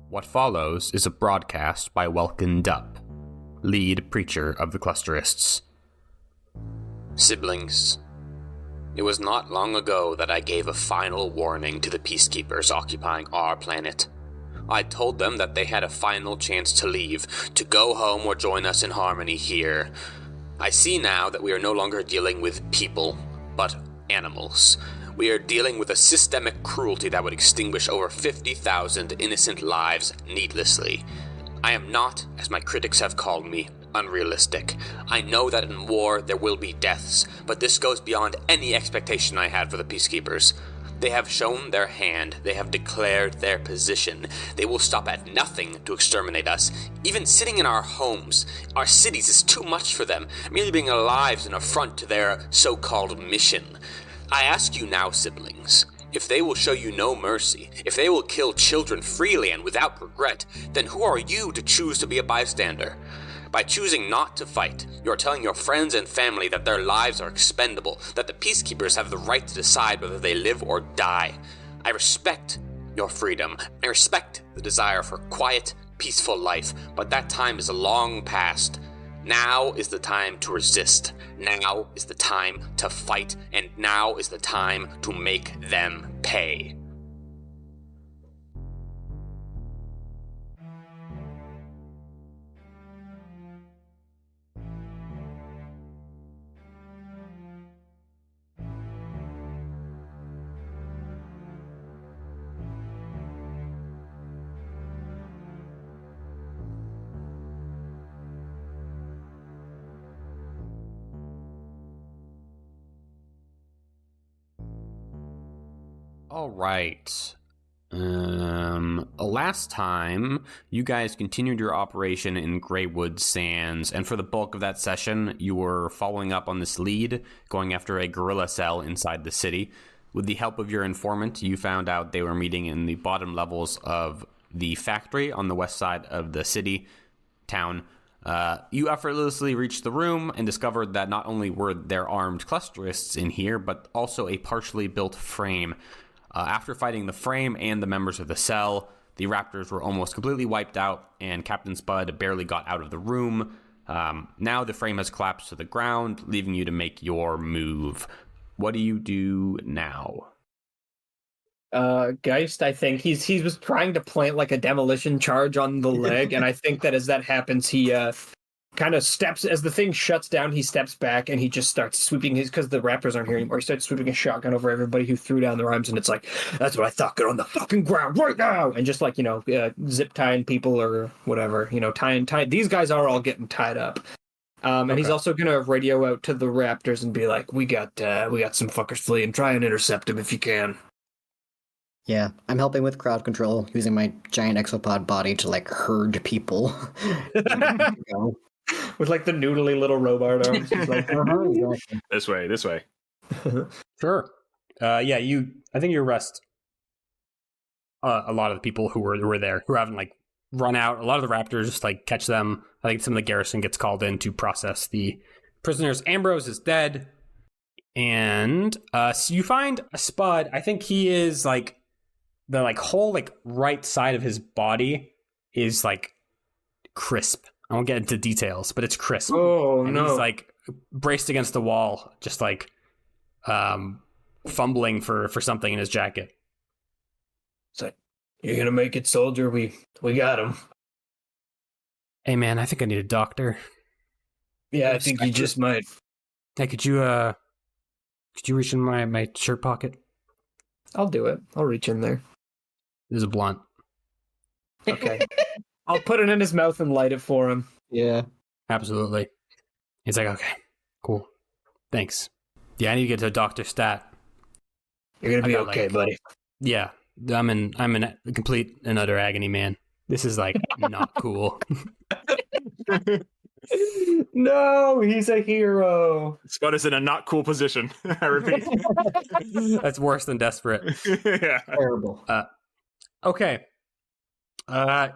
What follows is a broadcast by Welkin Dupp, lead preacher of the Clusterists. Siblings, it was not long ago that I gave a final warning to the peacekeepers occupying our planet. I told them that they had a final chance to leave, to go home or join us in harmony here. I see now that we are no longer dealing with people, but animals. We are dealing with a systemic cruelty that would extinguish over 50,000 innocent lives needlessly. I am not, as my critics have called me, unrealistic. I know that in war there will be deaths, but this goes beyond any expectation I had for the peacekeepers. They have shown their hand. They have declared their position. They will stop at nothing to exterminate us. Even sitting in our homes, our cities, is too much for them. Merely being alive is an affront to their so-called mission. I ask you now, siblings, if they will show you no mercy, if they will kill children freely and without regret, then who are you to choose to be a bystander? By choosing not to fight, you are telling your friends and family that their lives are expendable, that the peacekeepers have the right to decide whether they live or die. I respect your freedom. I respect the desire for quiet, peaceful life, but that time is long past. Now is the time to resist. Now is the time to fight, and now is the time to make them pay. All right. Last time, you guys continued your operation in Greywood Sands, and for the bulk of that session, you were following up on this lead, going after a guerrilla cell inside the city. With the help of your informant, you found out they were meeting in the bottom levels of the factory on the west side of the town. You effortlessly reached the room and discovered that not only were there armed clusterists in here, but also a partially built frame. After fighting the frame and the members of the cell, the raptors were almost completely wiped out, and Captain Spud barely got out of the room. Now the frame has collapsed to the ground, leaving you to make your move. What do you do now? Geist, I think he was trying to plant like a demolition charge on the leg, and I think that as that happens, he kind of steps, as the thing shuts down, he steps back and he just starts sweeping because the raptors aren't here anymore, he starts sweeping his shotgun over everybody who threw down their arms, and it's like, that's what I thought, get on the fucking ground right now, and just like, zip tying people or whatever, tying, these guys are all getting tied up. And he's also gonna radio out to the raptors and be like, we got some fuckers fleeing, try and intercept them if you can. Yeah, I'm helping with crowd control, using my giant exopod body to, herd people. With, the noodly little robot arms. He's like, exactly. This way. Sure. I think you arrest a lot of the people who were there, who haven't, run out. A lot of the raptors just, catch them. I think some of the garrison gets called in to process the prisoners. Ambrose is dead. And so you find a Spud. I think he is, the whole right side of his body is crisp. I won't get into details, but it's crisp. Oh, and no. He's braced against the wall, just fumbling for something in his jacket. It's like, you're gonna make it, soldier. We got him. Hey man, I think I need a doctor. Yeah, I think you just might. Hey, could you reach in my shirt pocket? I'll do it. I'll reach in there. There's a blunt. Okay. I'll put it in his mouth and light it for him. Yeah. Absolutely. He's like, okay, cool. Thanks. Yeah, I need to get to Dr. Stat. You're gonna be okay, buddy. Yeah. I'm in complete and utter agony, man. This is not cool. No, he's a hero. Spud is in a not cool position. I repeat. That's worse than desperate. Yeah. Terrible. Okay.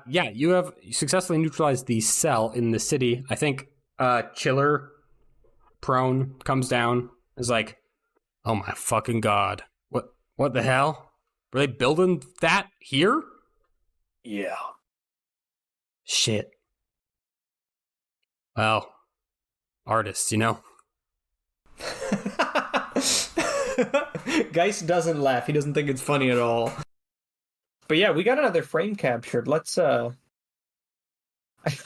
You have successfully neutralized the cell in the city. I think Chiller prone comes down, is like, oh my fucking god. What the hell? Were they building that here? Yeah. Shit. Well, artists, you know? Geist doesn't laugh. He doesn't think it's funny at all. But yeah, we got another frame captured. Let's I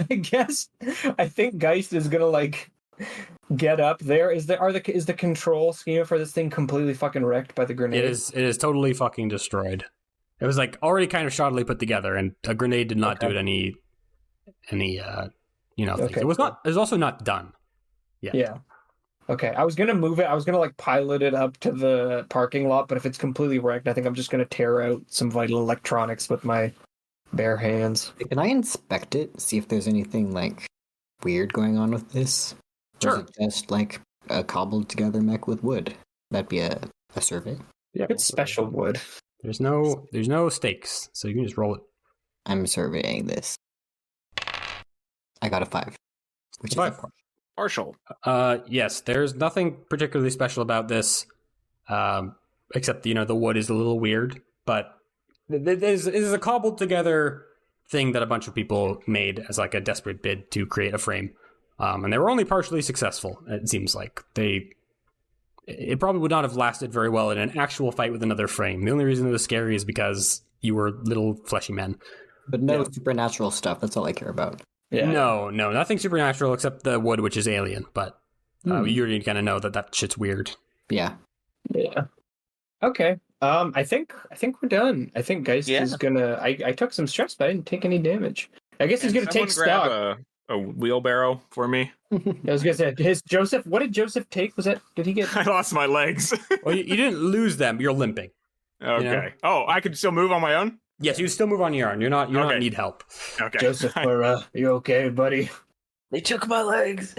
guess I think Geist is gonna like get up there. Is the control scheme for this thing completely fucking wrecked by the grenade? It is totally fucking destroyed. It was like already kind of shoddily put together, and a grenade did not do it any thing. Okay, It was not. It was also not done. Yeah. Okay, I was gonna move it. I was gonna like pilot it up to the parking lot, but if it's completely wrecked, I think I'm just gonna tear out some vital electronics with my bare hands. Can I inspect it? See if there's anything like weird going on with this? Or Sure. is it just like a cobbled together mech with wood? That'd be a survey. Yeah. It's special wood. There's no stakes, so you can just roll it. I'm surveying this. I got a 5. Which is a 5. Partial. Yes, there's nothing particularly special about this, except the wood is a little weird. But this is a cobbled together thing that a bunch of people made as like a desperate bid to create a frame, and they were only partially successful. It seems like it probably would not have lasted very well in an actual fight with another frame. The only reason it was scary is because you were little fleshy men. But no supernatural stuff. That's all I care about. Yeah. No, nothing supernatural except the wood, which is alien. But you already kind of know that shit's weird. Yeah. Yeah. Okay. I think we're done. I think Geist is gonna. I took some stress, but I didn't take any damage. I guess he's gonna take stock. Grab a wheelbarrow for me. I was gonna say, what did Joseph take? Did he get? I lost my legs. Well, you didn't lose them. You're limping. Okay. You know? Oh, I could still move on my own? Yes, you still move on your own. You don't need help. Okay. Joseph, you okay, buddy? They took my legs.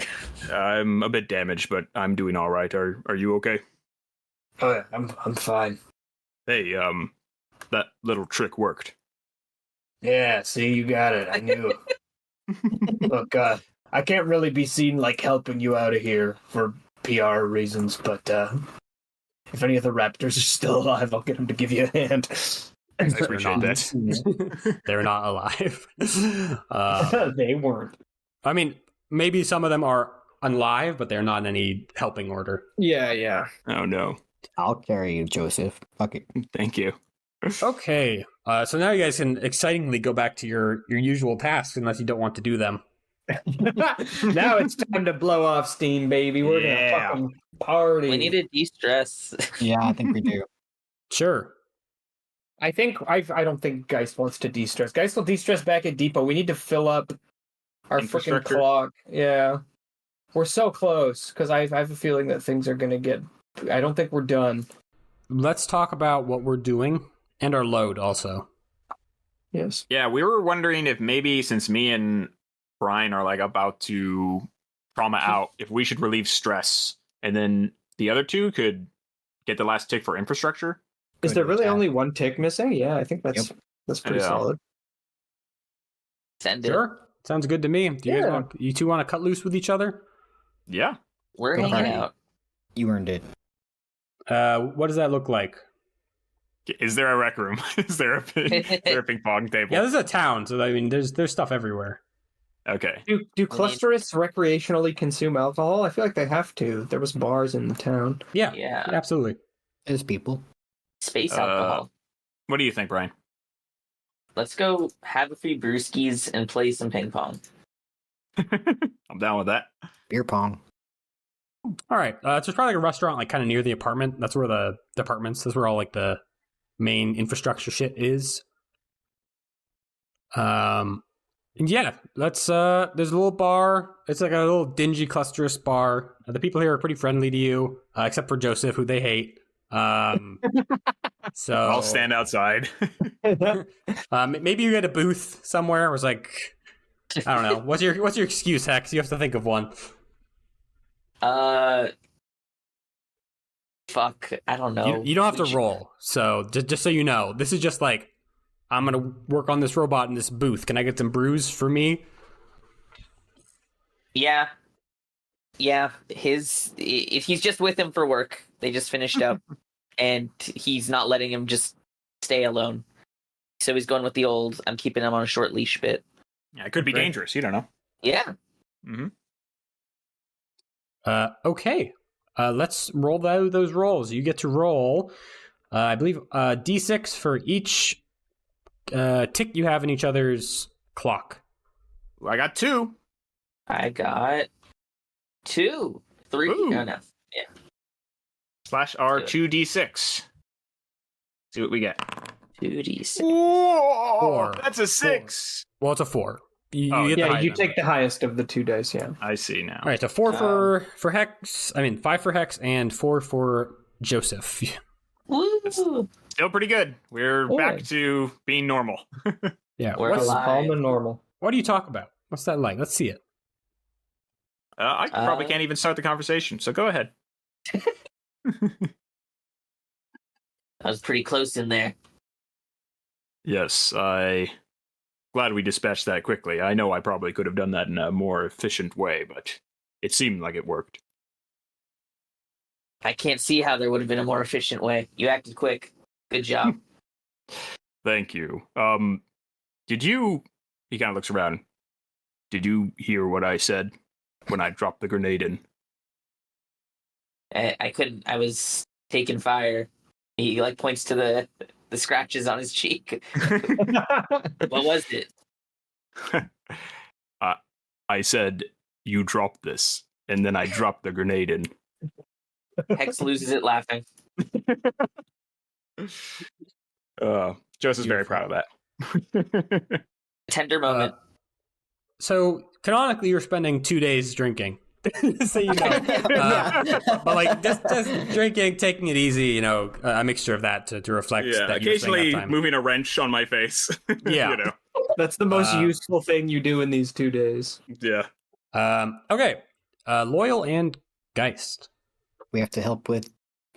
I'm a bit damaged, but I'm doing all right. Are you okay? Oh yeah, I'm fine. Hey, that little trick worked. Yeah, see, you got it. I knew. Look, I can't really be seen like helping you out of here for PR reasons, but if any of the raptors are still alive, I'll get them to give you a hand. I appreciate that. They're not alive. They weren't. I mean, maybe some of them are alive, but they're not in any helping order. Yeah. Oh, no. I'll carry you, Joseph. Fuck it. Thank you. Okay, so now you guys can excitingly go back to your usual tasks, unless you don't want to do them. Now it's time to blow off steam, baby. We're gonna fucking party. We need to de-stress. Yeah, I think we do. Sure. I don't think Geist wants to de-stress. Geist will de-stress back at Depot. We need to fill up our freaking Infrastructure. clock. Yeah. We're so close, because I have a feeling that things are going to get... I don't think we're done. Let's talk about what we're doing, and our load also. Yes. Yeah, we were wondering if maybe since me and Brian are like about to trauma out, if we should relieve stress, and then the other two could get the last tick for infrastructure. Is there really only one tick missing? Yeah, I think that's pretty Yeah. solid. Send it. Sure. Sounds good to me. Do you guys you two want to cut loose with each other? Yeah. We're Go hanging party. out. You earned it. What does that look like? Is there a rec room? Is there a ping pong table? Yeah, this is a town, so I mean, there's stuff everywhere. Okay. Do clusterists recreationally consume alcohol? I feel like they have to. There was bars in the town. Yeah, Yeah. absolutely. There's people. Space alcohol. What do you think, Brian? Let's go have a few brewskis and play some ping pong. I'm down with that. Beer pong. All right, so it's probably like a restaurant, like kind of near the apartment. That's where the apartments. That's where all like the main infrastructure shit is. And yeah, let's. There's a little bar. It's like a little dingy clusterist bar. The people here are pretty friendly to you, except for Joseph, who they hate. So I'll stand outside. maybe you get a booth somewhere. It was like, I don't know. What's your excuse, Hex? You have to think of one. Fuck, I don't know. You don't have to roll. So just so you know, this is just like, I'm gonna work on this robot in this booth. Can I get some brews for me? Yeah. If he's just with him for work, they just finished up, and he's not letting him just stay alone. So he's going with the old, I'm keeping him on a short leash bit. Yeah, it could be Right. dangerous. You don't know. Yeah. Mm-hmm. Okay. Let's roll those rolls. You get to roll, I believe, d6 for each tick you have in each other's clock. I got 2. I got 2. 3. Ooh. No. Yeah. Slash R2d6. See what we get. 2d6. Whoa, 4. that's a 6. Well, it's a 4. You Oh, get the Yeah, highest you number. take the highest of the 2 dice. Yeah. I see now. All right, so 4 for Hex. 5 for Hex and 4 for Joseph. Woo! Still pretty good. We're back to being normal. Yeah. We're alive. Calm and normal. What do you talk about? What's that like? Let's see it. I probably can't even start the conversation, so go ahead. I was pretty close in there. Yes, glad we dispatched that quickly. I know I probably could have done that in a more efficient way, but it seemed like it worked. I can't see how there would have been a more efficient way. You acted quick. Good job. Thank you. Did you... He kind of looks around. Did you hear what I said when I dropped the grenade in? I couldn't. I was taking fire. He points to the scratches on his cheek. What was it? I said, you dropped this, and then I dropped the grenade in. Hex loses it laughing. Joseph's very proud of that. Tender moment. So canonically, you're spending 2 days drinking. So you know, but just drinking, taking it easy, a mixture of that to reflect. Yeah, that you're spending occasionally that time. moving a wrench on my face. Yeah. That's the most useful thing you do in these 2 days. Yeah. Okay. Loyal and Geist. We have to help with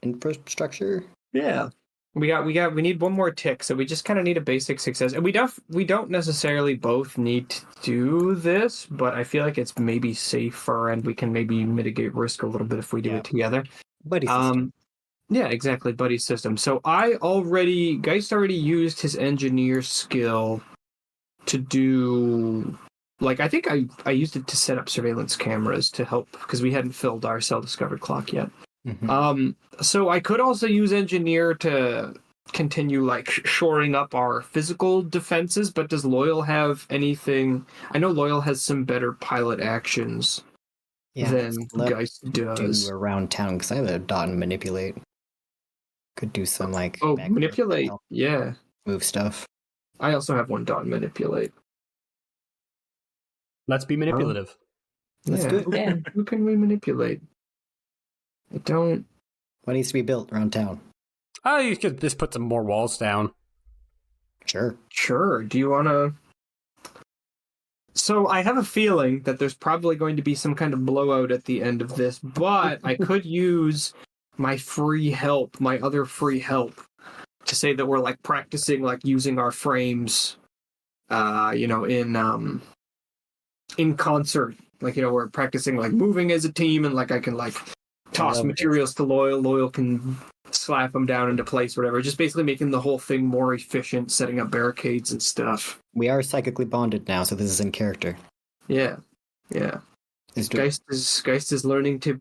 infrastructure. Yeah. We need one more tick, so we just kind of need a basic success. And we don't necessarily both need to do this, but I feel like it's maybe safer and we can maybe mitigate risk a little bit if we do it together. Buddy system. Yeah, exactly, buddy system. So Geist already used his engineer skill to do I think I used it to set up surveillance cameras to help because we hadn't filled our cell discovered clock yet. Mm-hmm. So I could also use engineer to continue shoring up our physical defenses, but does Loyal have anything? I know Loyal has some better pilot actions than Geist does. Do around town because I have a dot and manipulate. Could do some manipulate. Yeah, move stuff. I also have one dot and manipulate. Let's be manipulative. Let's do it. Who can we manipulate? I don't. What needs to be built around town? You could just put some more walls down. Sure. Do you want to? So I have a feeling that there's probably going to be some kind of blowout at the end of this, but I could use my other free help, to say that we're practicing using our frames, in concert. We're practicing moving as a team, and I can toss materials to Loyal. Loyal can slap them down into place, whatever. Just basically making the whole thing more efficient, setting up barricades and stuff. We are psychically bonded now, so this is in character. Yeah. Geist is learning to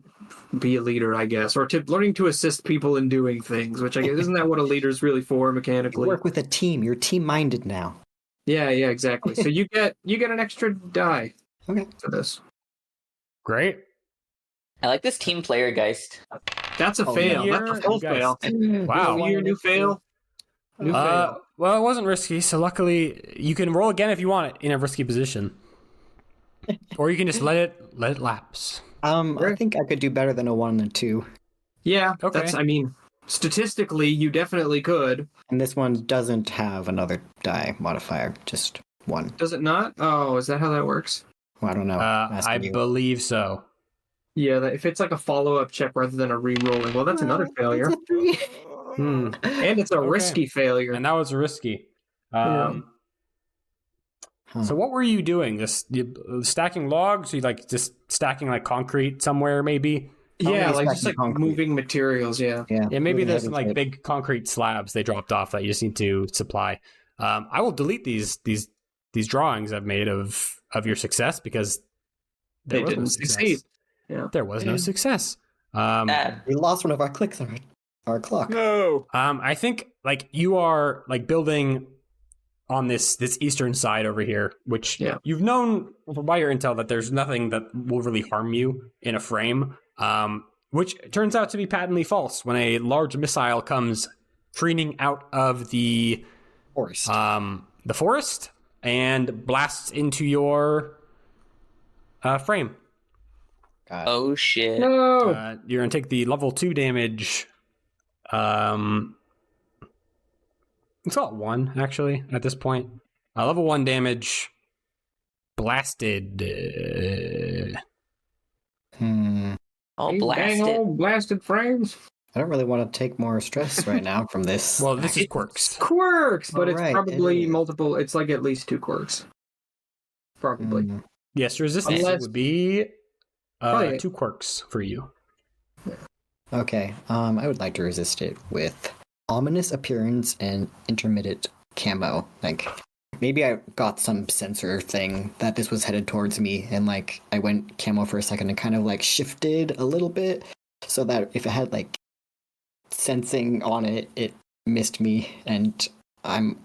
be a leader, I guess, or learning to assist people in doing things. Which I guess isn't that what a leader's really for mechanically? You work with a team. You're team-minded now. Yeah, exactly. So you get an extra die. Okay. For this. Great. I like this team player Geist. That's a fail. That's a full fail. Wow. New fail. New fail. Well, it wasn't risky, so luckily you can roll again if you want it in a risky position, or you can just let it lapse. I think I could do better than a 1 and a 2. Yeah. Okay. Statistically, you definitely could. And this one doesn't have another die modifier, just 1. Does it not? Oh, is that how that works? Well, I don't know. I believe so. Yeah, if it's a follow-up check rather than a re-rolling, well, that's another failure. It's a 3. And it's a risky failure. And that was risky. So what were you doing? Just stacking logs? You just stacking concrete somewhere, maybe? Yeah, just moving materials. Yeah. Yeah, maybe there's some type. big concrete slabs they dropped off that you just need to supply. I will delete these these drawings I've made of your success because They didn't succeed. Yeah. There was no success. We lost one of our clicks on our clock. No. I think like you are like building on this eastern side over here, which you've known by your intel that there's nothing that will really harm you in a frame, which turns out to be patently false when a large missile comes careening out of the forest and blasts into your frame. Oh shit! No. You're gonna take the level 2 damage. It's all 1 actually at this point. Level 1 damage. Blasted. All Dang blasted. old blasted frames. I don't really want to take more stress right now from this. Well, this is quirks. Quirks, but it's Alright, probably it is. multiple. It's like at least 2 quirks. Probably. Yes, resistance Unless- would be Probably- 2 quirks for you. Okay, I would like to resist it with ominous appearance and intermittent camo. Like, maybe I got some sensor thing that this was headed towards me, and like I went camo for a second and kind of like shifted a little bit so that if it had like sensing on it, it missed me, and I'm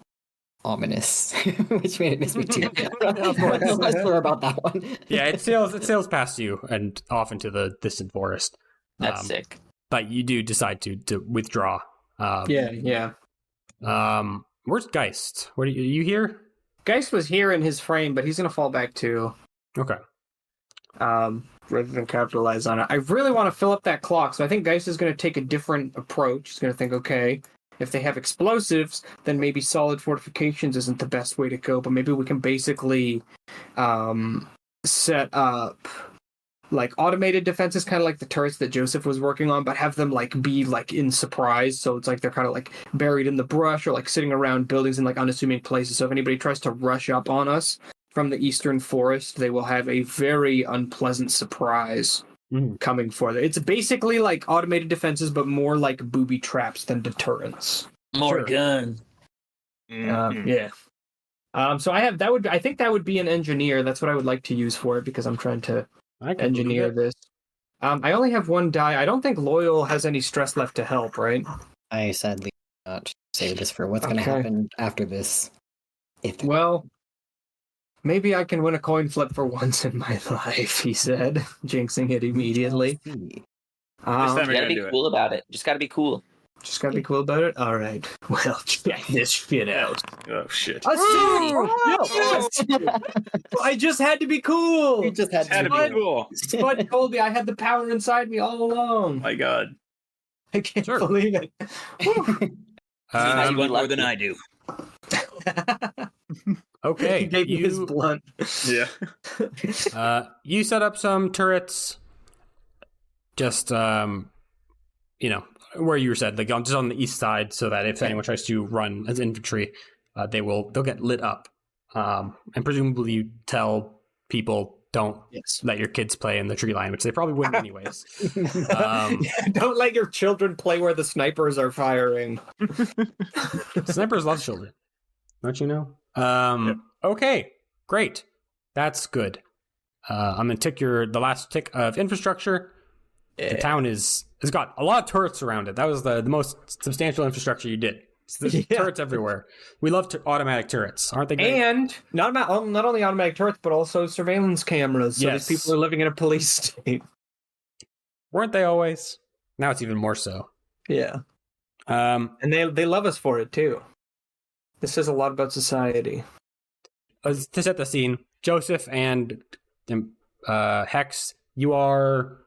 ominous, which made it miss me too. Of course. I'm not sure about that one. Yeah, it sails past you and off into the distant forest. That's sick. But you do decide to withdraw. Yeah. Where's Geist? Are you here? Geist was here in his frame, but he's gonna fall back too. Okay. Rather than capitalize on it. I really want to fill up that clock, so I think Geist is gonna take a different approach. He's gonna think, okay, if they have explosives, then maybe solid fortifications isn't the best way to go, but maybe we can basically set up like automated defenses, kind of like the turrets that Joseph was working on, but have them like be like in surprise, so it's like they're kind of like buried in the brush or like sitting around buildings in like unassuming places. So if anybody tries to rush up on us from the eastern forest, they will have a very unpleasant surprise coming for them. It's basically like automated defenses, but more like booby traps than deterrents. More Sure. gun. Yeah. So I think that would be an engineer. That's what I would like to use for it because I'm trying to I can engineer believe it. this. I only have 1 die. I don't think Loyal has any stress left to help, right? I sadly not save this for what's going to Okay. happen after this. If Well, maybe I can win a coin flip for once in my life, he said, jinxing it immediately. This time You we're gotta gonna be do it. cool about it. Just gotta be cool. Just gotta be cool about it? Alright. Well, check this shit out. Oh shit. A city! I just had to be cool! you just had Had to to be cool. Spud told me I had the power inside me all along. My God. I can't Sure. believe it. How you want more more than than I do. Okay. He gave me his You, blunt. Yeah. you set up some turrets. Just where you said, like just on the east side, so that if anyone tries to run as infantry, they'll get lit up. And presumably you tell people don't Yes. let your kids play in the tree line, which they probably wouldn't anyways. Don't let your children play where the snipers are firing. Snipers love children, don't you know? Okay, great, that's good. I'm gonna tick the last tick of infrastructure. The town has got a lot of turrets around it. That was the most substantial infrastructure you did. There's Yeah. turrets everywhere. We love automatic turrets, aren't they great? And not only automatic turrets, but also surveillance cameras. So Yes. these people are living in a police state. Weren't they always? Now it's even more so. Yeah. Um, And they love us for it, too. This says a lot about society. to set the scene, Joseph and Hex, you are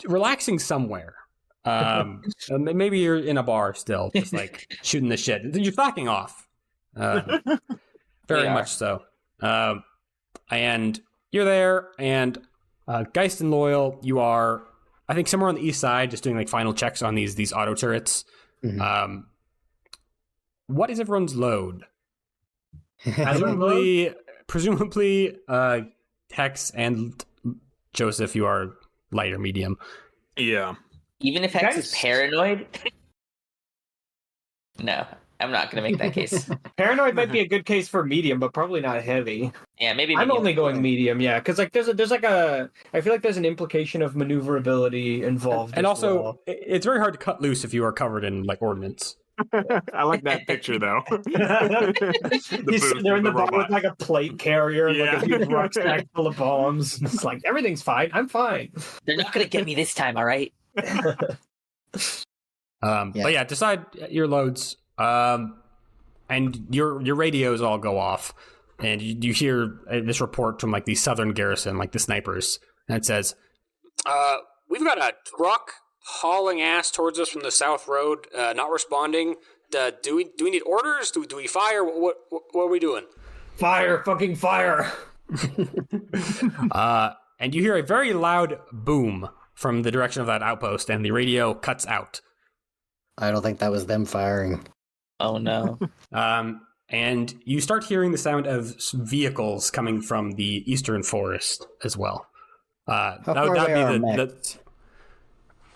relaxing somewhere. Maybe you're in a bar still, just like shooting the shit. You're slacking off. Very are. much so. And you're there, and Geist and Loyal, you are, I think, somewhere on the east side, just doing like final checks on these auto turrets. Mhm. What is everyone's load? I Presumably, Hex and Joseph, you are light or medium. Yeah. Even if Hex is Guys- paranoid. No, I'm not going to make that case. Paranoid might be a good case for medium, but probably not heavy. Yeah, maybe I'm medium. only going medium, yeah, because like there's like I feel like there's an implication of maneuverability involved, And as also, well. it's very hard to cut loose if you are covered in like ordnance. I like that picture though. He's sitting there in the bar with like a plate carrier and like Yeah. a huge rucksack full of bombs. It's like everything's fine. I'm fine. They're not going to get me this time, all right? But yeah, decide your loads. And your radios all go off, and you hear this report from like the southern garrison, like the snipers, and it says, We've got a truck hauling ass towards us from the south road, not responding. Do we need orders? Do we fire? What are we doing? Fire, fucking fire. and you hear a very loud boom from the direction of that outpost, and the radio cuts out. I don't think that was them firing. Oh, no. And you start hearing the sound of vehicles coming from the eastern forest as well. How far away are mechs?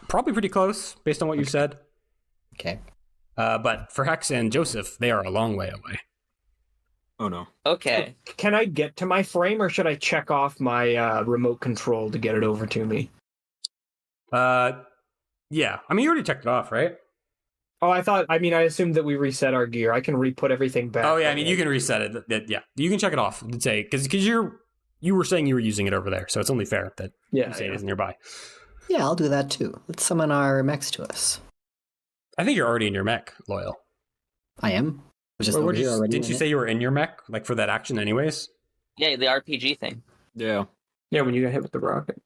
Probably pretty close, based on what you said. Okay. But for Hex and Joseph, they are a long way away. Oh no. Okay. Can I get to my frame, or should I check off my remote control to get it over to me? Yeah. I mean, you already checked it off, right? Oh, I assumed that we reset our gear. I can re-put everything back. Oh, yeah, I mean, you can reset it. Yeah, you can check it off and say, because you were saying you were using it over there, so it's only fair that you say it is nearby. Yeah, I'll do that too. Let's summon our mechs to us. I think you're already in your mech, Loyal. I am. Didn't you say you were in your mech, like for that action anyways? Yeah, the RPG thing. Yeah. Yeah, when you got hit with the rocket.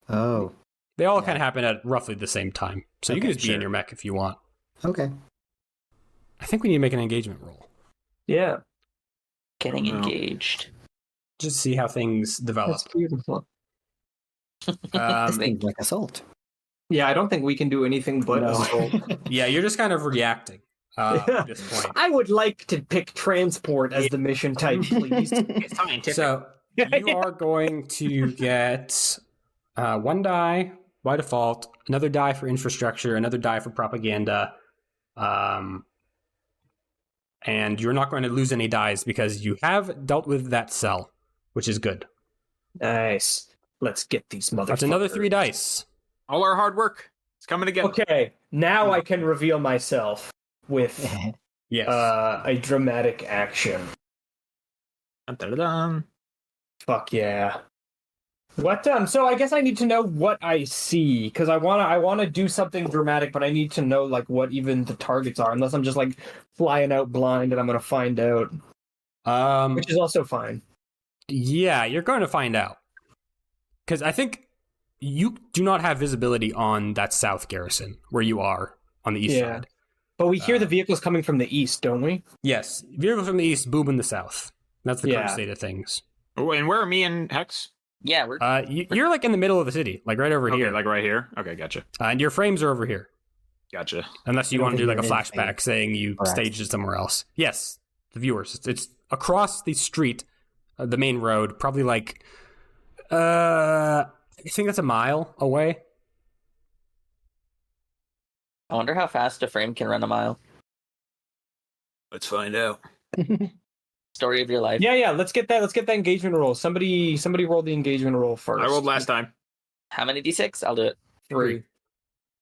Oh. They all kind of happen at roughly the same time, so you can just be in your mech if you want. Okay. I think we need to make an engagement roll. Yeah. Getting engaged. Just see how things develop. That's beautiful. Things like assault. Yeah, I don't think we can do anything but assault. Yeah, you're just kind of reacting at this point. I would like to pick transport as the mission type, please. It's scientific. So you are going to get one die by default, another die for infrastructure, another die for propaganda, and you're not going to lose any dies because you have dealt with that cell, which is good. Nice. Let's get these motherfuckers. That's another 3 dice. All our hard work. It's coming together. Okay, now I can reveal myself with Yes. a dramatic action. Dun-dun-dun. Fuck yeah. What so I guess I need to know what I see, because I wanna do something dramatic, but I need to know like what even the targets are, unless I'm just like flying out blind and I'm gonna find out. Which is also fine. Yeah, you're going to find out. Because I think you do not have visibility on that south garrison where you are on the east side. But we hear the vehicles coming from the east, don't we? Yes, vehicles from the east, boom in the south. That's the current state of things. Oh, and where are me and Hex? Yeah, we're You're like in the middle of the city, like right over Okay, here. like right here? Okay, gotcha. And your frames are over here. Gotcha. Unless you I don't want to do like a think they're flashback saying you Correct. staged it somewhere else. Yes, the viewers. It's across the street, the main road, probably like, I think that's a mile away. I wonder how fast a frame can run a mile. Let's find out. Story of your life. Yeah, let's get that engagement roll. Somebody roll the engagement roll first. I rolled last time. How many d6? I'll do it. 3. All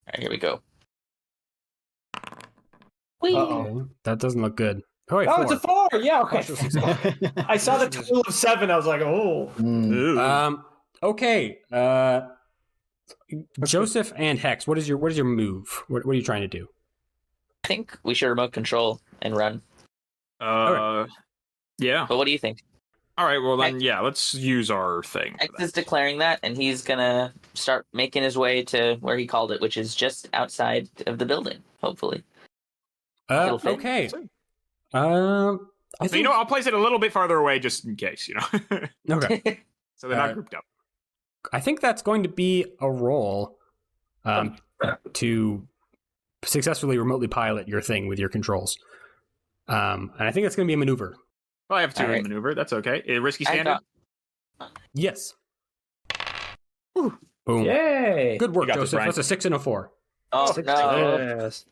right, here we go. Whee! Uh-oh. That doesn't look good. Oh, wait, Oh, 4. it's a 4! Yeah, okay. I saw the total of 7, I was like, oh. Mm. Okay. Joseph and Hex, what is your move? What are you trying to do? I think we should remote control and run. Yeah. But what do you think? All right, well then, yeah, let's use our thing. X is declaring that, and he's gonna start making his way to where he called it, which is just outside of the building, hopefully. It'll fit. Okay. I think... You know, I'll place it a little bit farther away just in case, you know. Okay. So they're not grouped up. I think that's going to be a roll to successfully remotely pilot your thing with your controls. And I think that's going to be a maneuver. Well, I have 2 All in right. maneuver. That's okay. A risky standard? Yes. Boom. Yay! Good work, You got this, Joseph. Brian. That's a 6 and a 4. Oh, no. Yes.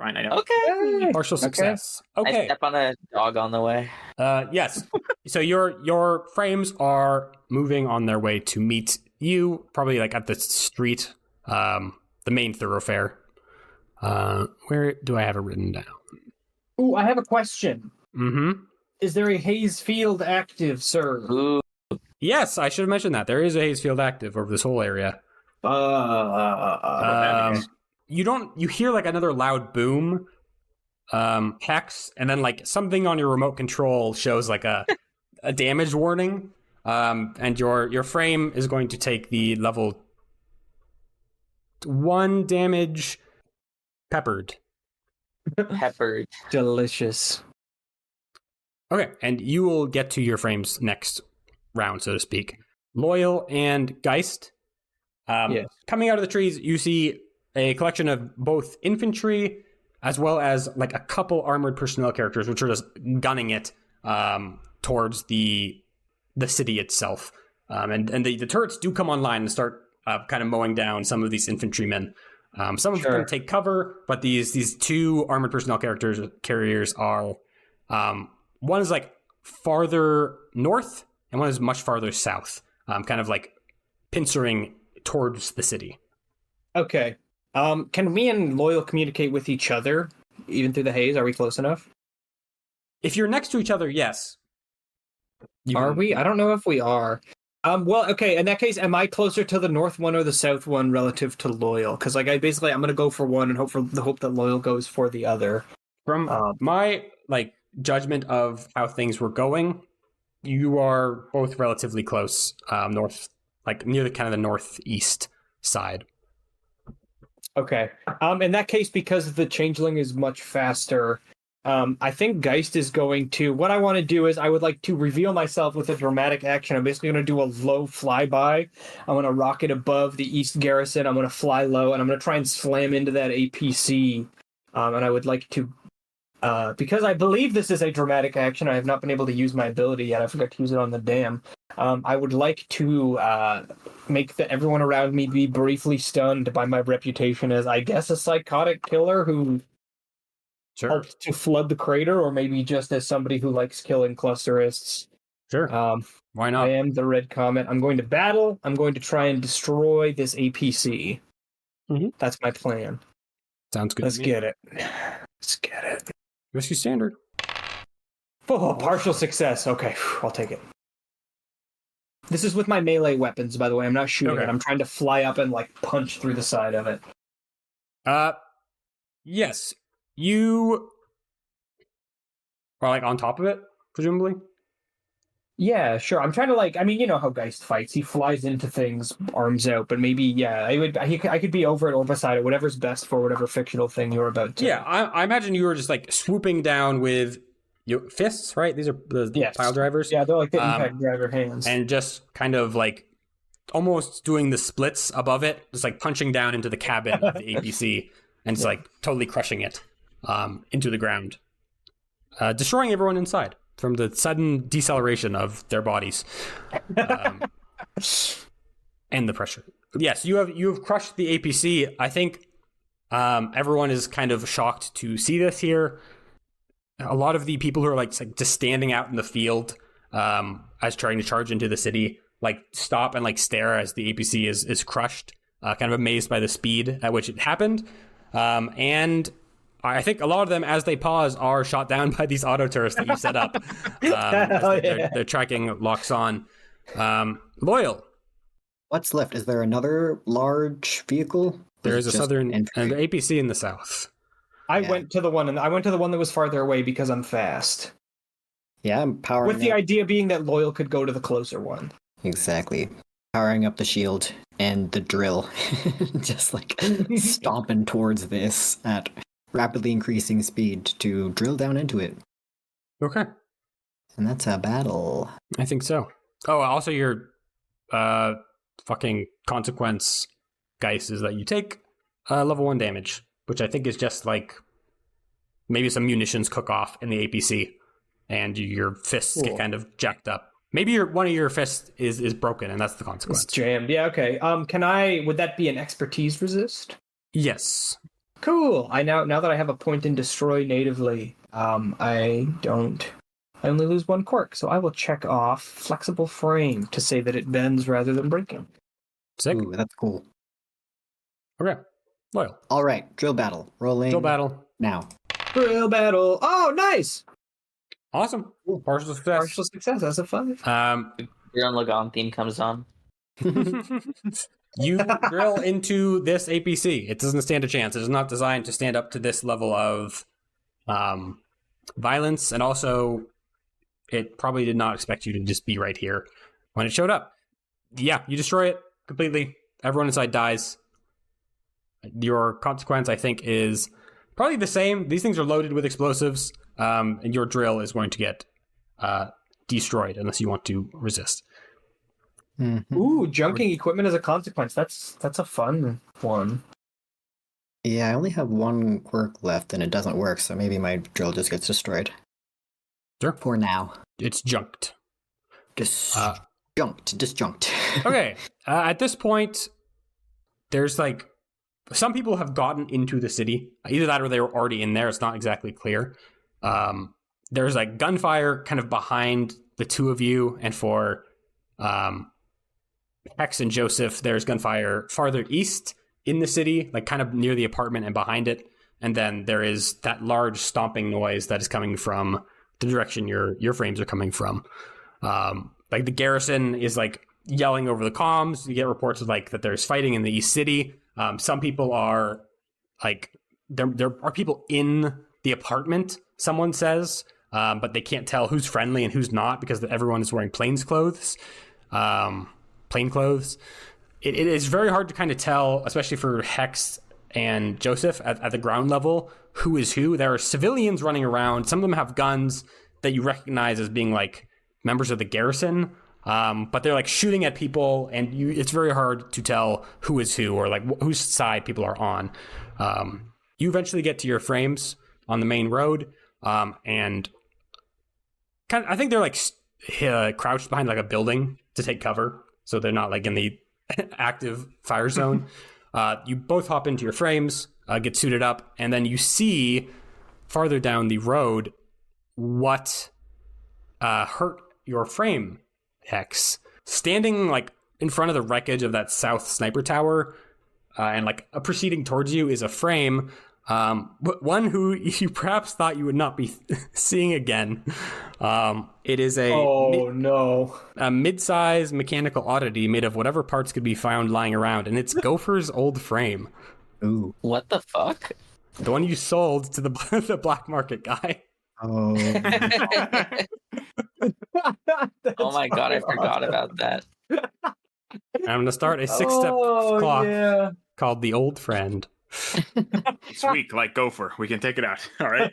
Brian, I know. Okay. Partial success. Okay. I step on a dog on the way. Yes. So your frames are moving on their way to meet you, probably like at the street, the main thoroughfare. Where do I have it written down? Ooh, I have a question. Mm-hmm. Is there a Hayes Field active, sir? Ooh. Yes, I should have mentioned that. There is a Hayes Field active over this whole area. You hear like another loud boom, hex, and then like something on your remote control shows like a damage warning. And your frame is going to take the level 1 damage peppered. Peppered. Delicious. Okay, and you will get to your frames next round, so to speak. Loyal and Geist. Yes. Coming out of the trees, you see a collection of both infantry as well as like a couple armored personnel characters, which are just gunning it towards the city itself. And the turrets do come online and start kind of mowing down some of these infantrymen. Some of them take cover, but these two armored personnel carriers are one is like farther north and one is much farther south, kind of like pincering towards the city. Okay. Can me and Loyal communicate with each other, even through the haze? Are we close enough? If you're next to each other, yes. Are we? I don't know if we are. Well, okay, in that case, am I closer to the north one or the south one relative to Loyal? Because like I'm gonna go for one and hope that Loyal goes for the other. From my like judgment of how things were going, you are both relatively close, north, like near the kind of the northeast side. Okay. In that case, because the changeling is much faster, I think Geist is going to... What I want to do is I would like to reveal myself with a dramatic action. I'm basically going to do a low flyby. I'm going to rocket above the East Garrison. I'm going to fly low, and I'm going to try and slam into that APC. And I would like to... because I believe this is a dramatic action, I have not been able to use my ability yet. I forgot to use it on the dam. I would like to make everyone around me be briefly stunned by my reputation as, I guess, a psychotic killer who helped to flood the crater, or maybe just as somebody who likes killing clusterists. Sure. Why not? I am the Red Comet. I'm going to battle. I'm going to try and destroy this APC. Mm-hmm. That's my plan. Sounds good. Let's get it. Let's get it. Rescue standard. Oh, partial success. Okay, I'll take it. This is with my melee weapons, by the way. I'm not shooting it. I'm trying to fly up and like punch through the side of it. Yes. You are like on top of it, presumably? Yeah, sure. I'm trying to like, I mean, you know how Geist fights. He flies into things, arms out, but maybe, yeah, I could be over it or beside it, whatever's best for whatever fictional thing you're about to. Yeah, I imagine you were just like swooping down with your fists, right? These are the pile drivers. Yeah, they're like the impact driver hands. And just kind of like almost doing the splits above it, just like punching down into the cabin of the APC and just like totally crushing it into the ground, destroying everyone inside from the sudden deceleration of their bodies and the pressure. Yes, you have crushed the APC. I think everyone is kind of shocked to see this here. A lot of the people who are like just standing out in the field as trying to charge into the city, like stop and like stare as the APC is crushed, kind of amazed by the speed at which it happened. And I think a lot of them, as they pause, are shot down by these auto turrets that you set up. Their tracking locks on. Loyal. What's left? Is there another large vehicle? There is a southern and the APC in the south. I went to the one that was farther away because I'm fast. Yeah, I'm powering with the idea being that Loyal could go to the closer one. Exactly. Powering up the shield and the drill. Just like stomping towards this at rapidly increasing speed to drill down into it. Okay. And that's a battle. I think so. Oh, also your fucking consequence, guys, is that you take level 1 damage, which I think is just like maybe some munitions cook off in the APC and your fists get kind of jacked up. Maybe one of your fists is broken and that's the consequence. It's jammed. Yeah, okay. Would that be an expertise resist? Yes. Cool. Now that I have a point in destroy natively, I only lose 1 quirk, so I will check off flexible frame to say that it bends rather than breaking. Sick. Ooh, that's cool. Okay. Loyal. All right, drill battle. Rolling. Drill battle. Now. Drill battle. Oh, nice. Awesome. Partial success. Partial success. That's a 5. Your own Lagon theme comes on. You drill into this APC. It doesn't stand a chance. It is not designed to stand up to this level of violence, and also it probably did not expect you to just be right here when it showed up. Yeah, you destroy it completely. Everyone inside dies. Your consequence, I think, is probably the same. These things are loaded with explosives, and your drill is going to get destroyed unless you want to resist. Mm-hmm. Ooh, junking equipment as a consequence. That's a fun one. Yeah, I only have 1 quirk left and it doesn't work, so maybe my drill just gets destroyed. Sure. For now. It's junked. Disjunked. Okay. At this point, there's like some people have gotten into the city. Either that or they were already in there. It's not exactly clear. There's like gunfire kind of behind the two of you, and for Hex and Joseph, there's gunfire farther east in the city, like kind of near the apartment and behind it. And then there is that large stomping noise that is coming from the direction your frames are coming from. Like the garrison is like yelling over the comms. You get reports of like that there's fighting in the East City. Some people are like there are people in the apartment, someone says, but they can't tell who's friendly and who's not because everyone is wearing plain clothes. It is very hard to kind of tell, especially for Hex and Joseph at the ground level, who is who. There are civilians running around. Some of them have guns that you recognize as being like members of the garrison, but they're like shooting at people, and it's very hard to tell who is who or like whose side people are on. You eventually get to your frames on the main road, and kind of, I think they're like crouched behind like a building to take cover, so they're not like in the active fire zone. You both hop into your frames, get suited up, and then you see farther down the road what hurt your frame, Hex. Standing like in front of the wreckage of that south sniper tower, and like proceeding towards you is a frame, but one who you perhaps thought you would not be seeing again. It is a mid-size mechanical oddity made of whatever parts could be found lying around, and it's Gopher's old frame. Ooh. What the fuck? The one you sold to the black market guy. Oh. Oh my god, I forgot about that. I'm going to start a 6-step clock called The Old Friend. It's weak like Gopher. We can take it out. All right.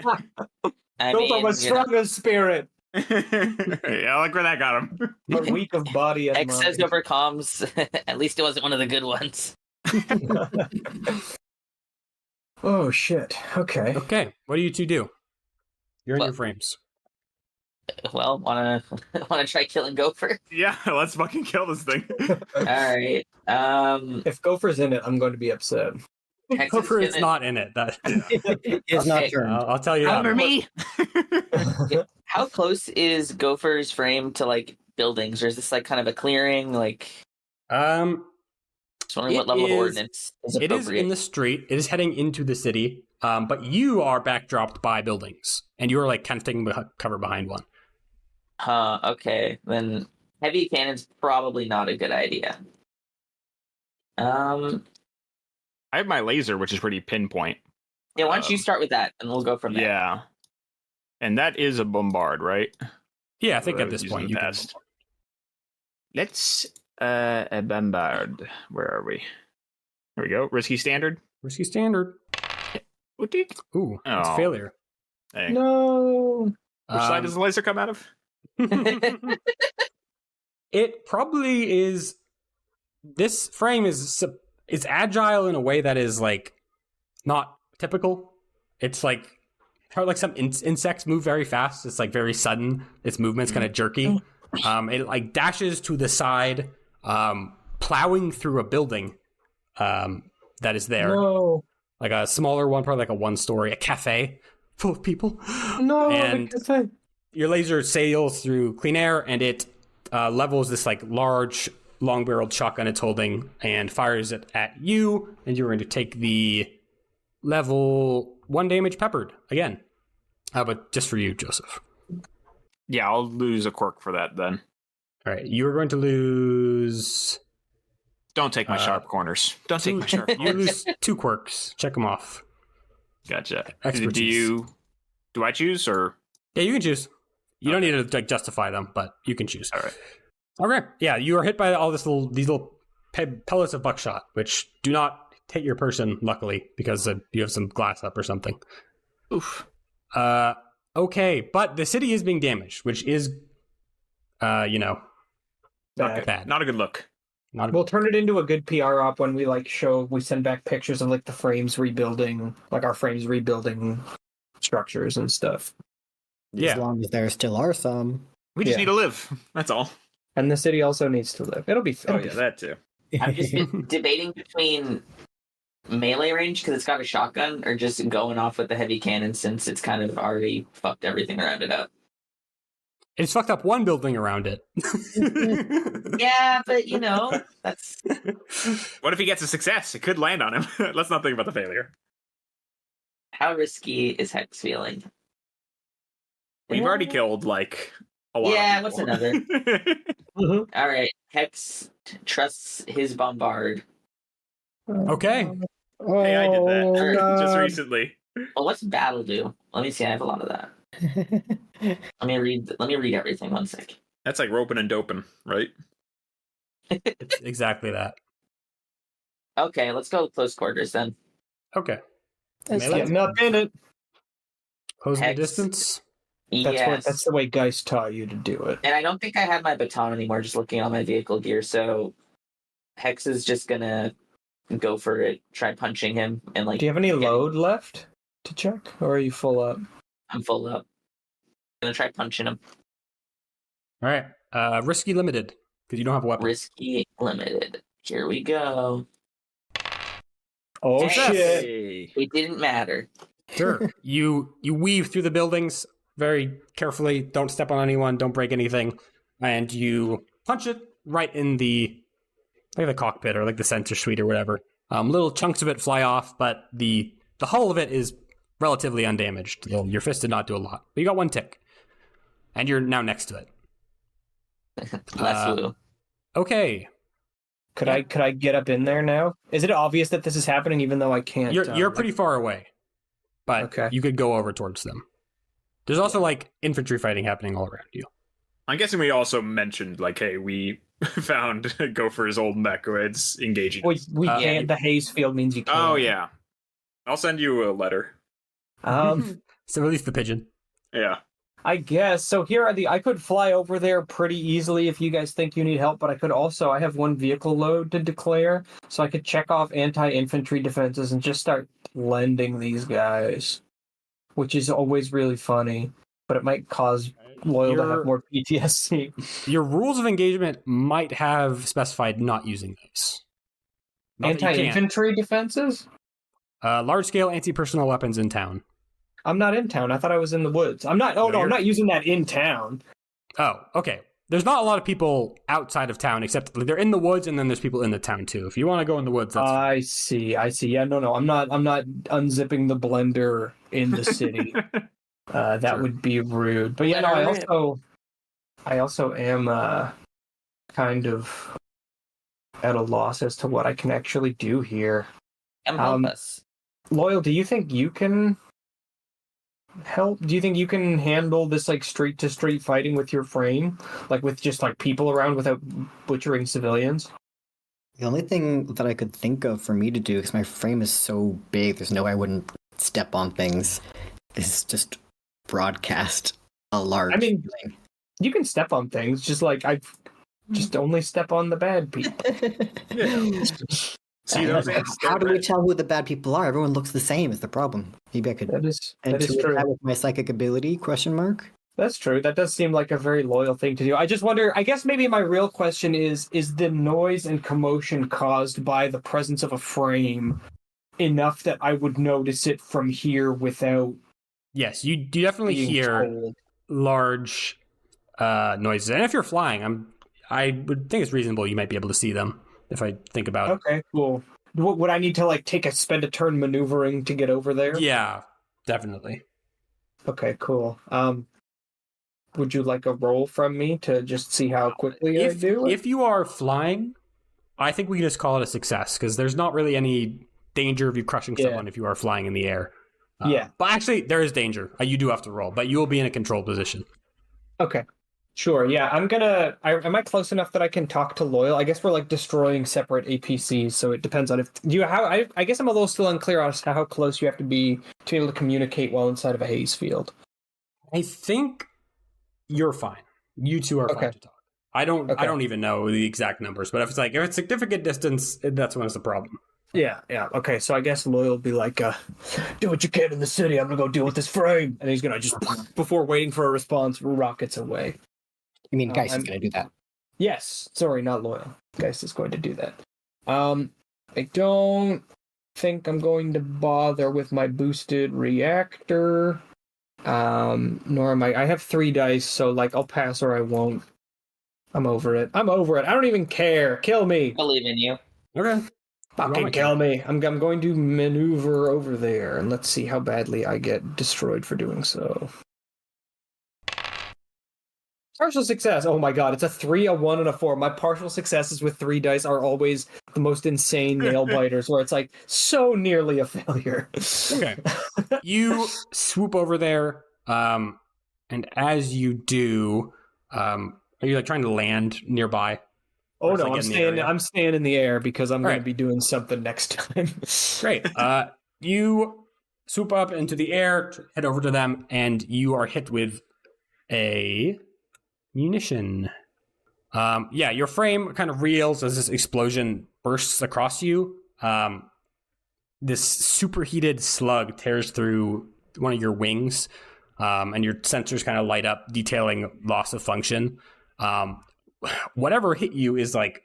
Gopher was strong as spirit. Yeah, I like where that got him. But weak of body and X mind. says over comms. At least it wasn't one of the good ones. Oh shit. Okay. What do you two do? You're in Well- your frames. Well, wanna try killing Gopher? Yeah, let's fucking kill this thing. All right. If Gopher's in it, I'm going to be upset. Hex Gopher is gonna- not in it. It's not Okay. turned. I'll tell you How- that. me. How close is Gopher's frame to like buildings, or is this like kind of a clearing? Like, just wondering what It level of is- ordnance is It is appropriate. in the street. It is heading into the city. But you are backdropped by buildings, and you are like kind of taking cover behind one. Okay, then heavy cannon's probably not a good idea. I have my laser, which is pretty pinpoint. Yeah, why don't you start with that, and we'll go from there. Yeah. And that is a bombard, right? Yeah, I think What I at was this using point in you the can. past. Let's a bombard. Where are we? There we go. Risky standard. Risky standard. What did? Ooh, it's Oh. a failure. Hey. No. Which side does the laser come out of? It probably is. This frame is agile in a way that is like not typical. It's like how like some insects move very fast. It's like very sudden. Its movement's kind of jerky. It like dashes to the side, plowing through a building that is there. No. like a smaller one, probably like a 1-story, a cafe full of people. No, and the cafe. your laser sails through clean air, and it levels this like large, long-barreled shotgun it's holding and fires it at you. And you're going to take the level 1 damage peppered again, but just for you, Joseph. Yeah, I'll lose a quirk for that then. All right, you are going to lose. Don't take my sharp corners. Don't take my sharp You corners. lose 2 quirks. Check them off. Gotcha. Expertise. Do I choose or? Yeah, you can choose. You don't need to like justify them, but you can choose. All right. Okay. Yeah, you are hit by all these little pellets of buckshot, which do not hit your person, luckily, because you have some glass up or something. Oof. Okay, but the city is being damaged, which is, Not good. bad. Not a good look. We'll turn it into a good PR op when we we send back pictures of like the frames rebuilding, like our frames rebuilding structures and stuff. Yeah. As long as there still are some. We just Yeah. need to live. That's all. And the city also needs to live. It'll be. Oh yeah, that too. I've just been debating between melee range because it's got a shotgun, or just going off with the heavy cannon since it's kind of already fucked everything around it up. It's fucked up one building around it. Yeah, but that's What if he gets a success? It could land on him. Let's not think about the failure. how risky is Hex feeling? We've already killed like a lot. Yeah, of what's people. another? All right, Hex trusts his bombard. Okay. Hey, I did that Oh, just God. recently. Well, what's battle do? Let me see. I have a lot of that. Let me read everything. 1 sec. That's like roping and doping, right? It's exactly that. Okay, let's go close quarters then. Okay. That's Melee? Getting up in it. Closing the Hex. distance. Yes. That's the way Geist taught you to do it. And I don't think I have my baton anymore, just looking at my vehicle gear, so Hex is just gonna go for it, try punching him, and Do you have any load left to check, or are you full up? I'm full up. Gonna try punching him. All right. Risky limited, because you don't have a weapon. Risky limited. Here we go. Oh Hey. shit! Hey. It didn't matter. Sure. You weave through the buildings very carefully. Don't step on anyone. Don't break anything. And you punch it right in the cockpit or like the sensor suite or whatever. Little chunks of it fly off, but the hull of it is relatively undamaged. Your fist did not do a lot, but you got 1 tick, and you're now next to it. Less woo. Okay, Could I get up in there now? Is it obvious that this is happening, even though I can't? you're pretty far away, but Okay. you could go over towards them. There's also like infantry fighting happening all around you. I'm guessing we also mentioned like, hey, we found Gopher's old mech who it's engaging. We can't. The haze field means you can't. Oh yeah, I'll send you a letter. So release the pigeon. Yeah. I guess so. Here are I could fly over there pretty easily if you guys think you need help, but I have 1 vehicle load to declare, so I could check off anti-infantry defenses and just start blending these guys, which is always really funny, but it might cause Loyal to have more PTSD. Your rules of engagement might have specified not using those. Not that you can't. Anti-infantry defenses? Large-scale anti-personnel weapons in town. I'm not in town. I thought I was in the woods. I'm not. Oh no, I'm not using that in town. Oh, okay. There's not a lot of people outside of town, except they're in the woods, and then there's people in the town too. If you want to go in the woods, that's fine. I see. Yeah, no. I'm not unzipping the blender in the city. That Sure. would be rude. But yeah, no. I also am kind of at a loss as to what I can actually do here. Help us. Loyal, do you think you can help? Do you think you can handle this like street to street fighting with your frame, like with just like people around without butchering civilians? The only thing that I could think of for me to do, because my frame is so big, there's no way I wouldn't step on things, is just broadcast a large thing. You can step on things, just like I just only step on the bad people. See those ants? How do we tell who the bad people are? Everyone looks the same is the problem. Maybe I could That is intuit true. that with my psychic ability, ? That's true. That does seem like a very loyal thing to do. I just wonder, I guess maybe my real question is the noise and commotion caused by the presence of a frame enough that I would notice it from here without Yes, you definitely being hear told. large noises, and if you're flying, I would think it's reasonable you might be able to see them if I think about it. Okay, cool. Would I need to like spend a turn maneuvering to get over there? Yeah, definitely. Okay, cool. Would you like a roll from me to just see how quickly I do it? If you are flying, I think we can just call it a success because there's not really any danger of you crushing someone if you are flying in the air. Yeah. But actually, there is danger. You do have to roll, but you will be in a controlled position. Okay. Sure, yeah. Am I close enough that I can talk to Loyal? I guess we're like destroying separate APCs, so it depends on I guess I'm a little still unclear on how close you have to be able to communicate while inside of a haze field. I think you're fine. You two are fine to talk. I don't even know the exact numbers, but if it's significant distance, that's when it's a problem. Yeah. Okay, so I guess Loyal will be like, do what you can in the city. I'm gonna go deal with this frame, and he's gonna just before waiting for a response, rockets away. You mean Geist is going to do that? Yes. Sorry, not Loyal. Geist is going to do that. I don't think I'm going to bother with my boosted reactor. Nor am I have 3 dice, so like I'll pass or I won't. I'm over it. I don't even care. Kill me. Believe in you. Okay. Fucking kill me. I'm going to maneuver over there, and let's see how badly I get destroyed for doing so. Partial success. Oh my god, it's a 3, a 1, and a 4. My partial successes with 3 dice are always the most insane nail biters, where it's like so nearly a failure. Okay. You swoop over there, and as you do, are you like trying to land nearby? Oh no, I'm staying in the air because I'm going to be doing something next time. Great. You swoop up into the air, head over to them, and you are hit with a munition. Your frame kind of reels as this explosion bursts across you. This superheated slug tears through one of your wings, and your sensors kind of light up, detailing loss of function. Whatever hit you is like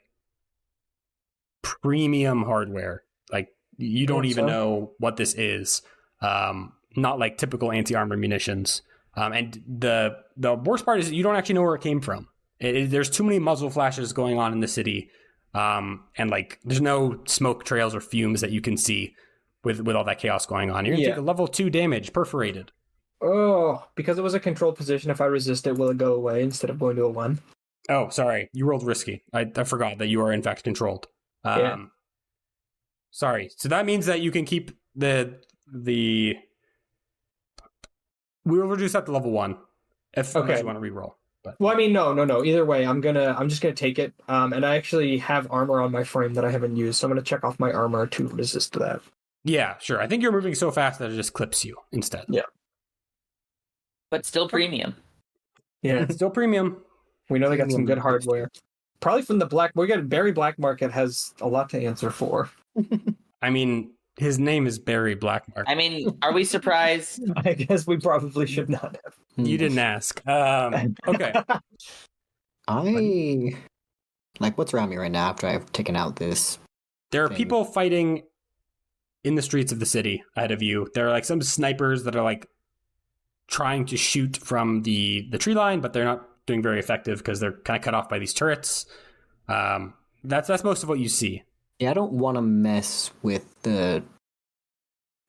premium hardware. Like you don't even know what this is. Not like typical anti-armor munitions. And the worst part is you don't actually know where it came from. There's too many muzzle flashes going on in the city, and like there's no smoke trails or fumes that you can see with all that chaos going on. You're gonna take a level 2 damage, perforated. Oh, because it was a controlled position. If I resist it, will it go away instead of going to a 1? Oh, sorry, you rolled risky. I forgot that you are in fact controlled. Sorry. So that means that you can keep the. We will reduce that to level 1 if unless you want to reroll. But. Well, I mean, no. Either way, I'm just gonna take it. And I actually have armor on my frame that I haven't used, so I'm gonna check off my armor to resist that. Yeah, sure. I think you're moving so fast that it just clips you instead. Yeah. But still premium. Yeah, still premium. We know they got some good hardware. Probably from the black. We got Barry Black Market has a lot to answer for. I mean, his name is Barry Blackmark. I mean, are we surprised? I guess we probably should not have. You didn't ask. Okay. What's around me right now after I've taken out this? There are people fighting in the streets of the city ahead of you. There are like some snipers that are like trying to shoot from the tree line, but they're not doing very effective because they're kind of cut off by these turrets. That's most of what you see. Yeah, I don't want to mess with the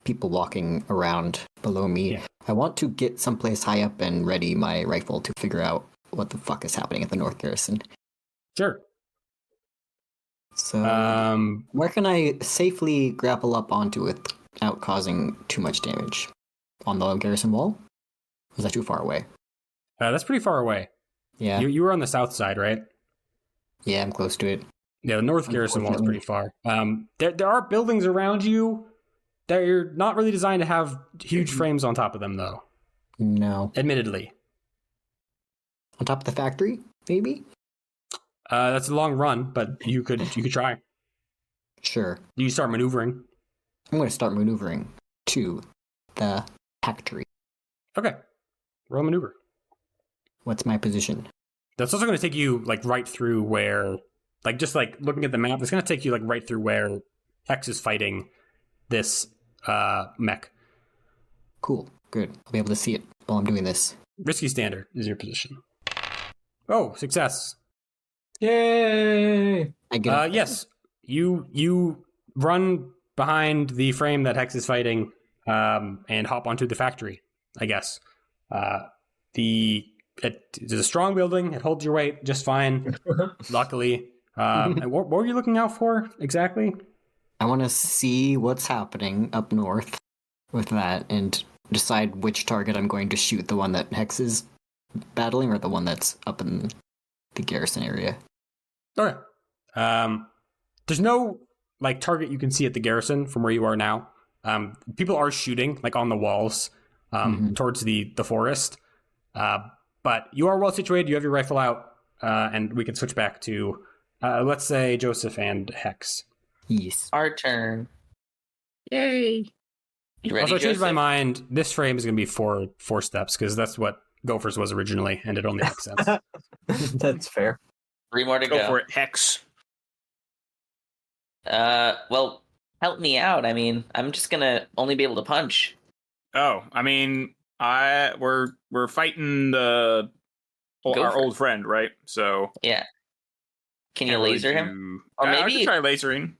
people walking around below me. Yeah. I want to get someplace high up and ready my rifle to figure out what the fuck is happening at the North Garrison. Sure. So, where can I safely grapple up onto without causing too much damage? On the Garrison wall? Was that too far away? That's pretty far away. Yeah. You were on the south side, right? Yeah, I'm close to it. Yeah, the North Garrison wall is pretty far. There are buildings around you that are not really designed to have huge frames on top of them, though. No. Admittedly. On top of the factory, maybe? That's a long run, but you could try. Sure. You start maneuvering. I'm going to start maneuvering to the factory. Okay. Roll maneuver. What's my position? That's also going to take you like right through where, like just like looking at the map, it's going to take you like right through where Hex is fighting this mech. Cool. Good. I'll be able to see it while I'm doing this. Risky standard is your position. Oh, success. Yay! I get up. Yes, you run behind the frame that Hex is fighting, and hop onto the factory, I guess. It's a strong building. It holds your weight just fine, luckily. And what were you looking out for exactly? I want to see what's happening up north with that and decide which target I'm going to shoot, the one that Hex is battling or the one that's up in the garrison area. Okay. There's no target you can see at the garrison from where you are now. People are shooting on the walls towards the forest. But you are well situated. You have your rifle out, and we can switch back to, let's say, Joseph and Hex. Yes. Our turn. Yay! You ready, Also, I changed my Joseph? mind. This frame is going to be four steps because that's what Gophers was originally, and it only makes sense. That's fair. 3 more to Go go. for it, Hex. Well, help me out. I mean, I'm just gonna only be able to punch. Oh, I mean, we're fighting our Gopher. old friend, right? So Yeah. Can you can't really laser him? do- Or I maybe- could try lasering.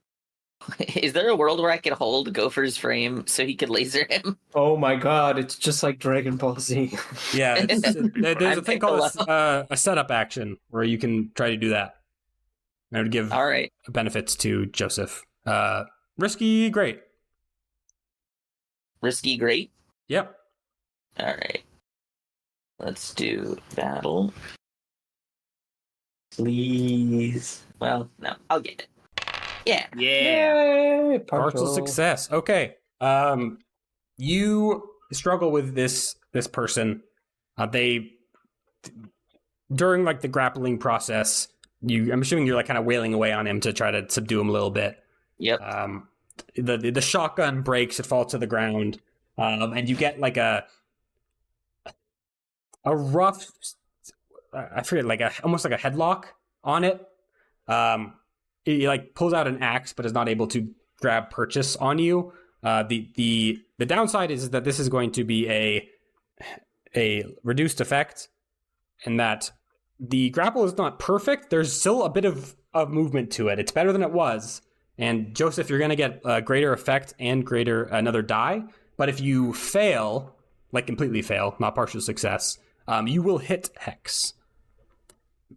Is there a world where I could hold Gopher's frame so he could laser him? Oh my god, it's just like Dragon Ball Z. Yeah, there's I'm a thing called Piccolo. a setup action where you can try to do that. And it would give All right. benefits to Joseph. Risky, great. Risky great. Yep. All right. Let's do battle. Please. Well, no, I'll get it. Yeah. Yeah. Yay! Partial success. Okay. You struggle with this person. They during the grappling process, I'm assuming you're kind of wailing away on him to try to subdue him a little bit. Yep. The shotgun breaks, it falls to the ground, and you get a rough, I forget, almost like a headlock on it. He pulls out an axe, but is not able to grab purchase on you. The downside is that this is going to be a reduced effect, and that the grapple is not perfect. There's still a bit of movement to it. It's better than it was. And Joseph, you're going to get a greater effect and greater another die. But if you fail, completely fail, not partial success, you will hit Hex.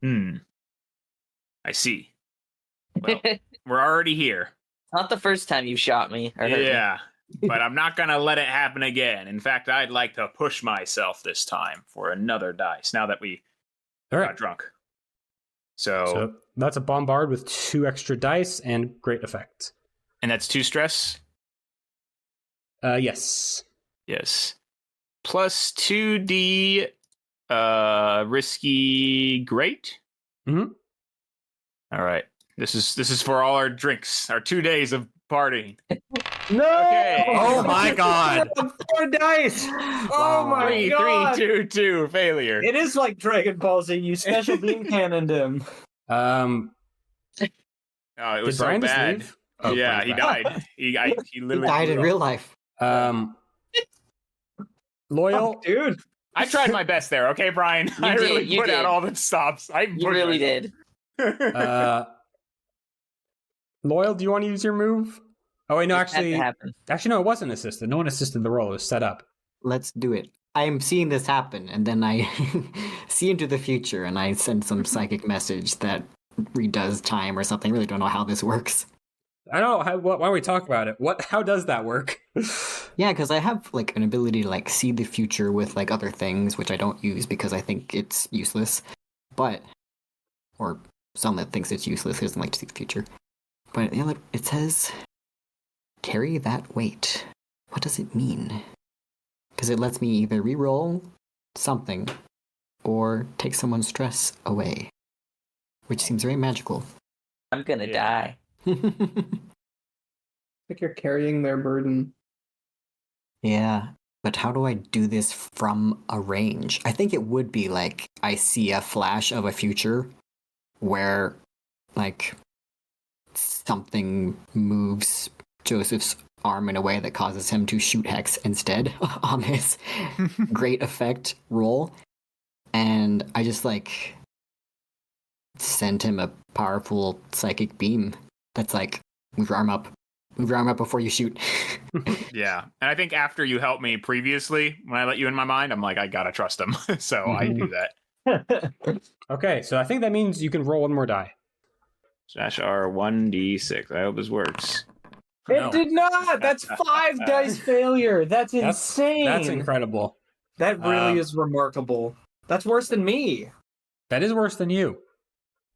I see. Well, we're already here. Not the first time you've shot me. Or hurt me. Yeah, but I'm not going to let it happen again. In fact, I'd like to push myself this time for another dice now that we All got right. drunk. So that's a bombard with 2 extra dice and great effect. And that's 2 stress? Yes. Yes. Plus 2d risky great? Mhm. All right. This is for all our drinks, our 2 days of partying. No! Okay. Oh my god. 4 dice! Oh my Three, god! 3, 2, 2, failure. It is like Dragon Ball Z. You special beam cannoned him. Oh, it Did was so Brian just bad. leave? Oh, Yeah, he Brian's died. He He literally died in blew real up. life. back. Loyal. Oh, dude. I tried my best there, okay, Brian? I did, really you put out did. all the stops. You really did. Loyal, do you want to use your move? Oh wait, no, It had to happen. actually no, it wasn't assisted. No one assisted the roll. It was set up. Let's do it. I am seeing this happen, and then I see into the future, and I send some psychic message that redoes time or something. I really don't know how this works. I don't know. Why don't we talk about it? How does that work? Yeah, because I have an ability to see the future with other things, which I don't use because I think it's useless. Or someone that thinks it's useless doesn't like to see the future. But it says, carry that weight. What does it mean? Because it lets me either re-roll something or take someone's stress away, which seems very magical. I'm gonna die. Like you're carrying their burden. Yeah, but how do I do this from a range? I think it would be I see a flash of a future where something moves Joseph's arm in a way that causes him to shoot Hex instead on his great effect roll. And I just like send him a powerful psychic beam that's like, move your arm up. Move your arm up before you shoot. Yeah. And I think after you helped me previously, when I let you in my mind, I'm like, I gotta trust him. So I do that. Okay, so I think that means you can roll one more die. Slash R 1d6. I hope this works. It did not. That's 5 dice failure. That's insane. That's incredible. That really is remarkable. That's worse than me. That is worse than you.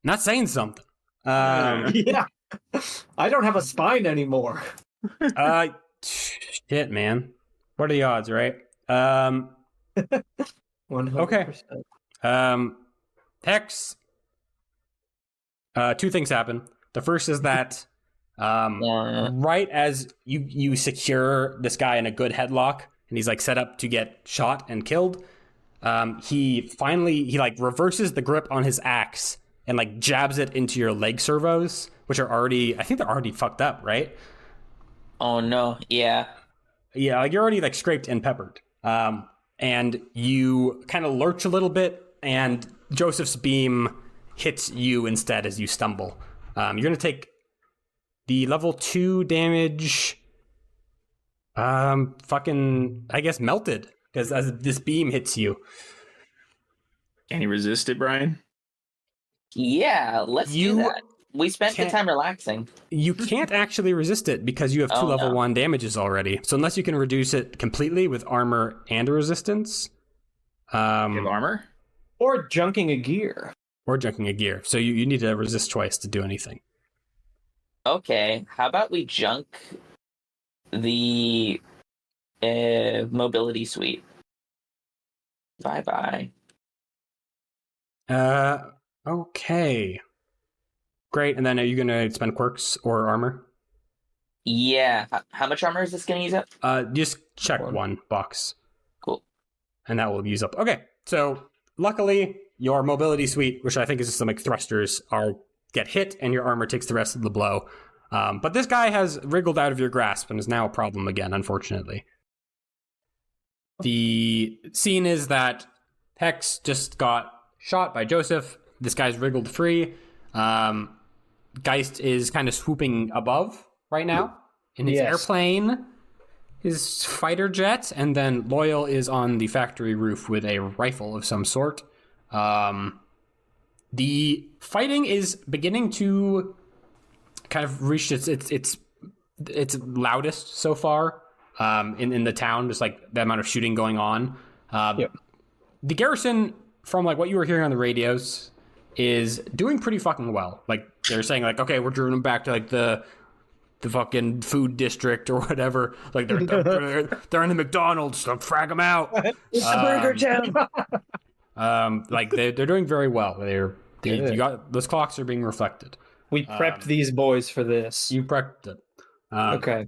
Not saying something. Yeah. I don't have a spine anymore. Shit, man. What are the odds, right? 100%. Okay. Hex. Two things happen. The first is that right as you secure this guy in a good headlock, and he's like set up to get shot and killed, he like reverses the grip on his axe and like jabs it into your leg servos, which are already, I think they're already fucked up, right? Oh no, yeah. Yeah, like you're already like scraped and peppered. And you kind of lurch a little bit, and Joseph's beam hits you instead as you stumble. You're gonna take the level 2 damage, fucking, I guess, melted, because as this beam hits you. Can you resist it, Brian? Yeah, let's do that. We spent the time relaxing. You can't actually resist it because you have 2 level 1 damages already. So unless you can reduce it completely with armor and resistance. You have armor? Or junking a gear. So you need to resist twice to do anything. Okay, how about we junk the mobility suite? Bye-bye. Okay. Great, and then are you going to spend quirks or armor? Yeah. How much armor is this going to use up? Just check one box. Cool. And that will use up. Okay, so luckily your mobility suite, which I think is just some like thrusters, get hit, and your armor takes the rest of the blow. But this guy has wriggled out of your grasp and is now a problem again, unfortunately. The scene is that Hex just got shot by Joseph. This guy's wriggled free. Geist is kind of swooping above right now in his airplane, his fighter jet, and then Loyal is on the factory roof with a rifle of some sort. The fighting is beginning to kind of reach its loudest so far in the town, just like the amount of shooting going on. The garrison, from like what you were hearing on the radios, is doing pretty fucking well. Like they're saying like, okay, we're driving them back to like the fucking food district or whatever. Like they're in the McDonald's, so frag them out. It's the burger town. Like they're doing very well. You got those clocks are being reflected. We prepped these boys for this. You prepped it. Okay.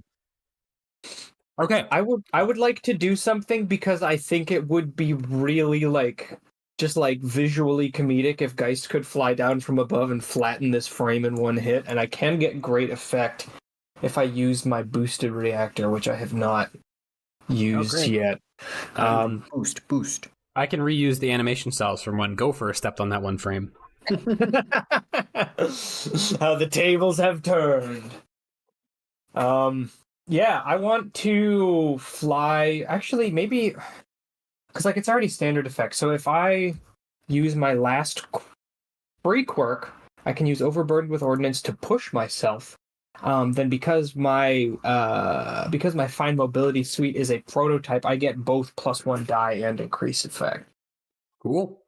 I would like to do something because I think it would be really like just like visually comedic if Geist could fly down from above and flatten this frame in one hit, and I can get great effect if I use my boosted reactor, which I have not used yet. Boost. I can reuse the animation cells from when Gopher stepped on that one frame. How the tables have turned. Yeah, I want to fly. Actually, maybe because like it's already standard effect. So if I use my last free quirk, I can use Overburdened with Ordnance to push myself. Then because my fine mobility suite is a prototype, I get both +1 die and increase effect. Cool.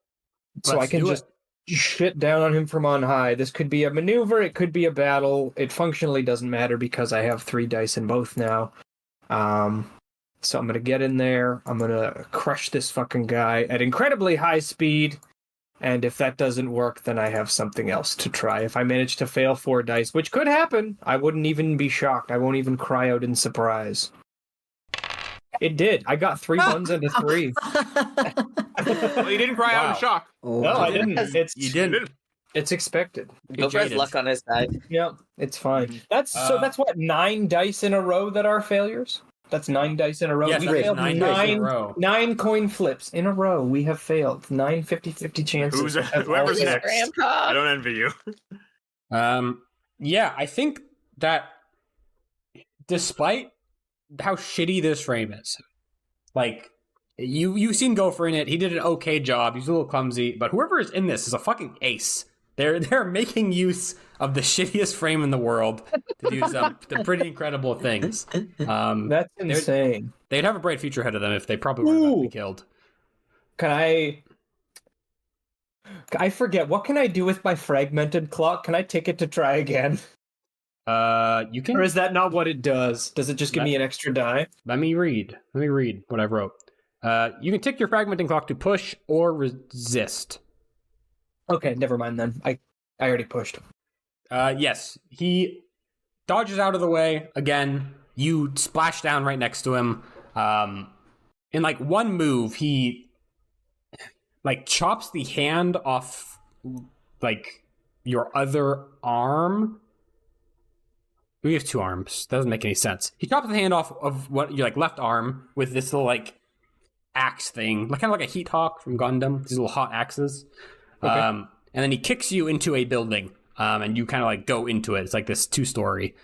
So I can just shit down on him from on high. This could be a maneuver, it could be a battle. It functionally doesn't matter because I have 3 dice in both now. So I'm gonna get in there, I'm gonna crush this fucking guy at incredibly high speed, and if that doesn't work, then I have something else to try. If I manage to fail 4 dice, which could happen, I wouldn't even be shocked. I won't even cry out in surprise. It did. I got 3 1s and a 3. Well, you didn't cry out in shock. Oh, No, I didn't. You didn't. It's expected. Gopher has luck on his side. Yeah, it's fine. Mhm. That's what 9 dice in a row that are failures. That's 9 dice in a row. Yes, we that is failed 9 dice in a row. 9 coin flips in a row. We have failed 9 50-50 chances. Whoever's next? Rampart. I don't envy you. Yeah, I think that despite how shitty this frame is, like you've seen Gopher in it, he did an okay job. He's a little clumsy, but whoever is in this is a fucking ace. They're making use of the shittiest frame in the world to do some pretty incredible things. That's insane. They'd have a bright future ahead of them if they probably weren't about to be killed. Can I forget, what can I do with my fragmented clock? Can I take it to try again? You can. Or is that not what it does? Does it just give me an extra die? Let me read what I wrote. You can tick your fragmenting clock to push or resist. Okay, never mind then. I already pushed. Yes, he dodges out of the way. Again, you splash down right next to him. In like one move, he like chops the hand off like your other arm. We have 2 arms. Doesn't make any sense. He chops the hand off of what your like left arm with this little like axe thing, like kind of like a heat hawk from Gundam. These little hot axes. Okay. And then he kicks you into a building. And you kind of like go into it. It's like this 2-story.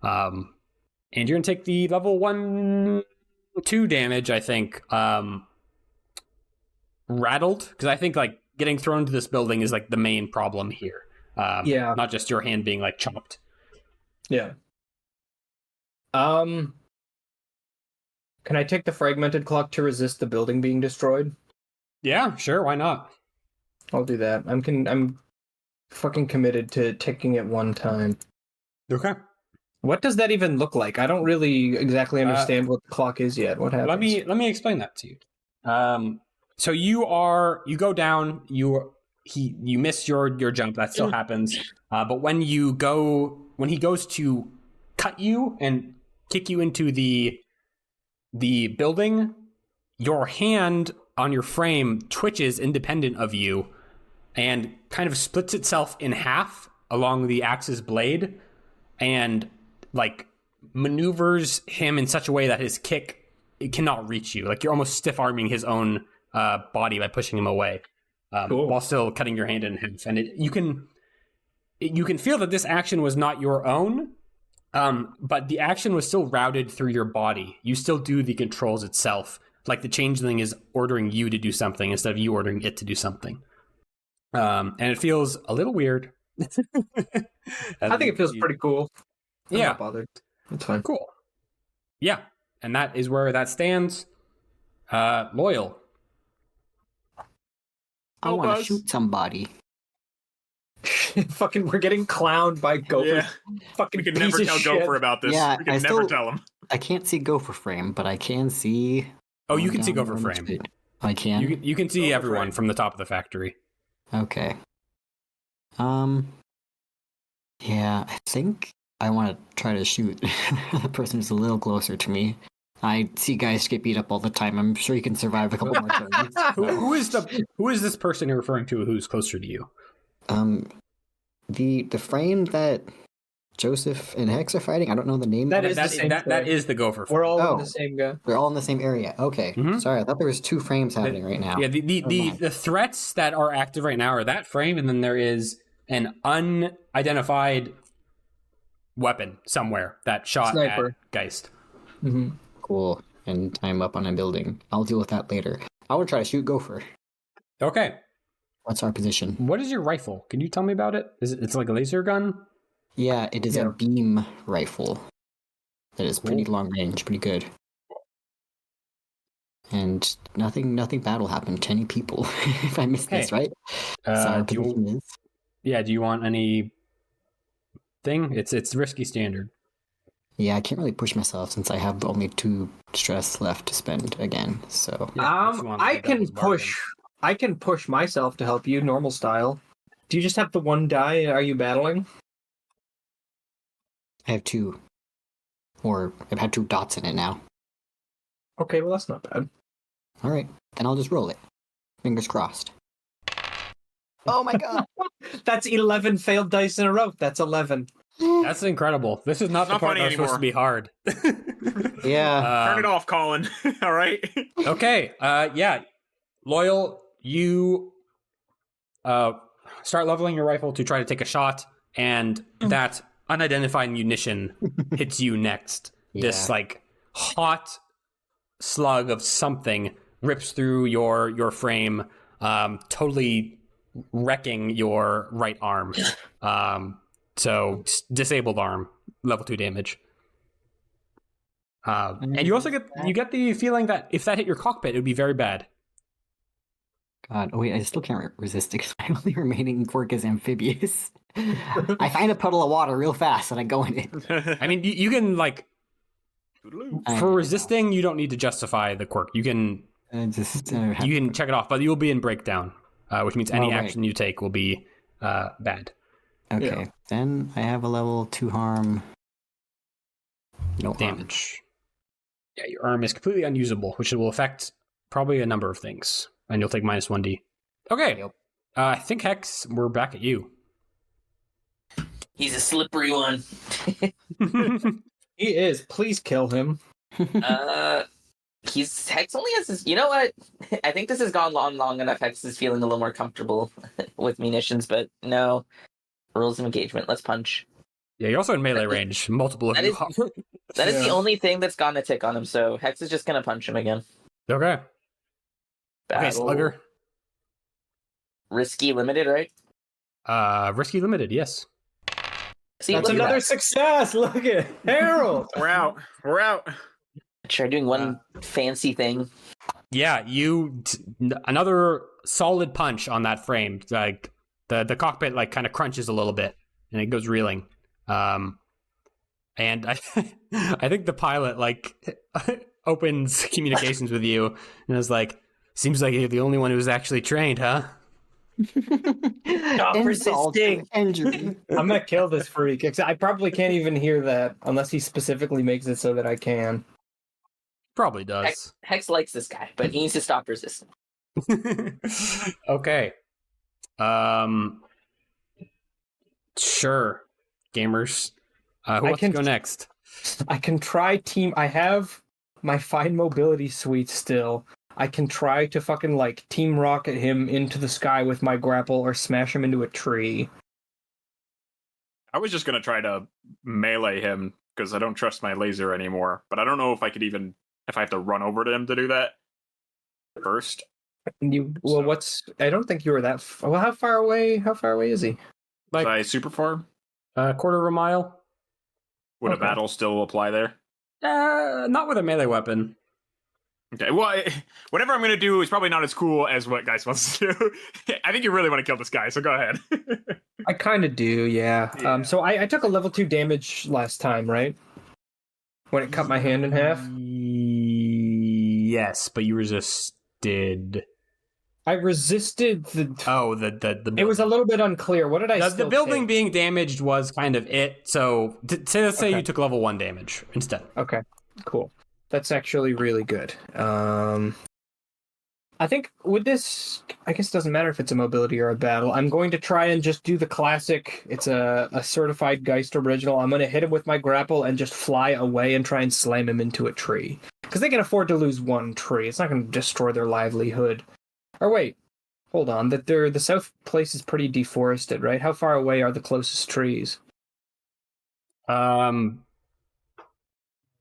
And you're gonna take the level 1-2 damage, I think. Rattled, because I think like getting thrown into this building is like the main problem here. Yeah. Not just your hand being like chopped. Yeah. Can I take the fragmented clock to resist the building being destroyed? Yeah, sure. Why not? I'll do that. I'm fucking committed to taking it one time. Okay. What does that even look like? I don't really exactly understand what the clock is yet. What happens? Let me explain that to you. So you go down. You miss your jump. That still happens. But when he goes to cut you and kick you into the building, your hand on your frame twitches independent of you and kind of splits itself in half along the axe's blade and like maneuvers him in such a way that his kick it cannot reach you. Like you're almost stiff arming his own body by pushing him away, Cool. while still cutting your hand in half. And you can feel that this action was not your own, but the action was still routed through your body. You still do the controls itself. Like the changeling is ordering you to do something instead of you ordering it to do something. And it feels a little weird. I think it feels pretty cool. I'm Yeah. not bothered. It's fine. Cool. Yeah. And that is where that stands. Loyal. I want to shoot somebody. Fucking, we're getting clowned by Gopher. Yeah. Fucking We can piece never of tell shit. Gopher about this. Yeah, we can I never still- tell him. I can't see Gopher frame, but I can see. Oh, you can see down Gopher on the frame. street. I can. You can see Gopher everyone frame. from the top of the factory. Okay. Yeah, I think I want to try to shoot the person who's a little closer to me. I see guys get beat up all the time. I'm sure you can survive a couple more turns. Who is this person you're referring to who's closer to you? The frame that Joseph and Hex are fighting. I don't know the name. That is the same that frame. is the Gopher frame. We're all Oh. in the same guy. They're all in the same area. Okay. Mhm. Sorry, I thought there was 2 frames happening right now. Yeah, the mind. threats that are active right now are that frame, and then there is an unidentified weapon somewhere that shot Sniper. at Geist. Mm-hmm. Cool. And I'm up on a building. I'll deal with that later. I want to try to shoot Gopher. Okay, What's our position? what is your rifle? Can you tell me about it? It's like a laser gun? Yeah, it is Yeah. a beam rifle. That is pretty Cool. long range, pretty good. And nothing bad will happen to any people if I miss this, Hey, right? So our do you, position is. yeah, do you want any thing? It's risky standard. Yeah, I can't really push myself since I have only 2 stress left to spend again. So Yeah, if you want I the can devil's bargain. push. I can push myself to help you, normal style. Do you just have the 1 die? Are you battling? I have 2. Or I've had 2 dots in it now. Okay, well that's not bad. Alright, then I'll just roll it. Fingers crossed. Oh my god. That's 11 failed dice in a row. That's 11. That's incredible. This is not It's the not part funny that's supposed to be hard. Yeah. Turn it off, Colin. All right. Okay. Yeah. Loyal, you start leveling your rifle to try to take a shot, and that unidentified munition hits you next. This like hot slug of something rips through your frame, totally wrecking your right arm. So disabled arm, level 2 damage. And you also get the feeling that if that hit your cockpit, it would be very bad. God, oh wait, I still can't resist it because my only remaining quirk is amphibious. I find a puddle of water real fast and I go in it. I mean, you can like I for know. resisting, you don't need to justify the quirk. You can you can check it off, but you'll be in breakdown, which means any right. action you take will be bad. Okay, Yeah. then I have a level 2 harm. No harm. Damage. Yeah, your arm is completely unusable, which will affect probably a number of things, and you'll take minus 1d. Okay, Yep. I think Hex, we're back at you. He's a slippery one. He is. Please kill him. Hex only has his. You know what? I think this has gone long enough. Hex is feeling a little more comfortable with munitions, but no. Rules of engagement. Let's punch. Yeah, you're also in melee range. Multiple of That you. That is the Yeah. only thing that's gone a tick on him. So Hex is just gonna punch him again. Okay. Okay, Battle. Slugger. Risky limited, right? Risky limited, yes. See, That's look at another that. success. Look at Harold. We're out. We're out. Try doing one fancy thing. Yeah, another solid punch on that frame. Like the cockpit like kind of crunches a little bit and it goes reeling. And I I think the pilot like opens communications with you and is like, seems like you're the only one who's actually trained, huh? Stop Insult resisting. and injury. I'm gonna kill this freak. I probably can't even hear that unless he specifically makes it so that I can. Probably does. Hex likes this guy, but he needs to stop resisting. Okay. Sure. Gamers. Who wants to go next? I can try team. I have my fine mobility suite still. I can try to fucking like team rocket him into the sky with my grapple or smash him into a tree. I was just gonna try to melee him because I don't trust my laser anymore. But I don't know if I could even if I have to run over to him to do that first. I don't think you were that. Well, how far away? How far away is he? Was Like I super far? a quarter of a mile? Would Okay. a battle still apply there? Not with a melee weapon. Okay, well, whatever I'm going to do is probably not as cool as what Geist wants to do. I think you really want to kill this guy, so go ahead. I kind of do, yeah. Yeah. So I took a level 2 damage last time, right? When it cut my hand in half. Yes, but you resisted. I resisted the. Oh, the It was a little bit unclear. What did I? the still building take? being damaged was kind of it. So let's say Okay. you took level 1 damage instead. Okay, cool. That's actually really good. I think with this, I guess it doesn't matter if it's a mobility or a battle. I'm going to try and just do the classic. It's a certified Geist original. I'm going to hit him with my grapple and just fly away and try and slam him into a tree. Because they can afford to lose one tree. It's not going to destroy their livelihood. Or wait, hold on. The south place is pretty deforested, right? How far away are the closest trees?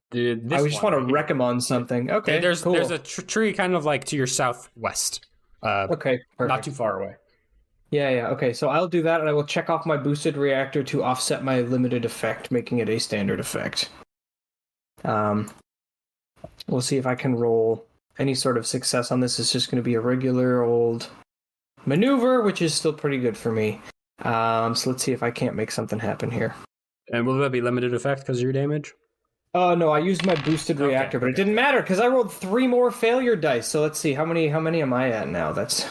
This I just one want right to here. wreck him on something. Okay, There's cool. a tree kind of like to your southwest. Okay, perfect. Not too far away. Yeah. Okay, so I'll do that, and I will check off my boosted reactor to offset my limited effect, making it a standard effect. We'll see if I can roll any sort of success on this. It's just going to be a regular old maneuver, which is still pretty good for me. So let's see if I can't make something happen here. And will that be limited effect because of your damage? Oh no, I used my boosted Okay, reactor, but it didn't matter because I rolled 3 more failure dice. So let's see how many am I at now? This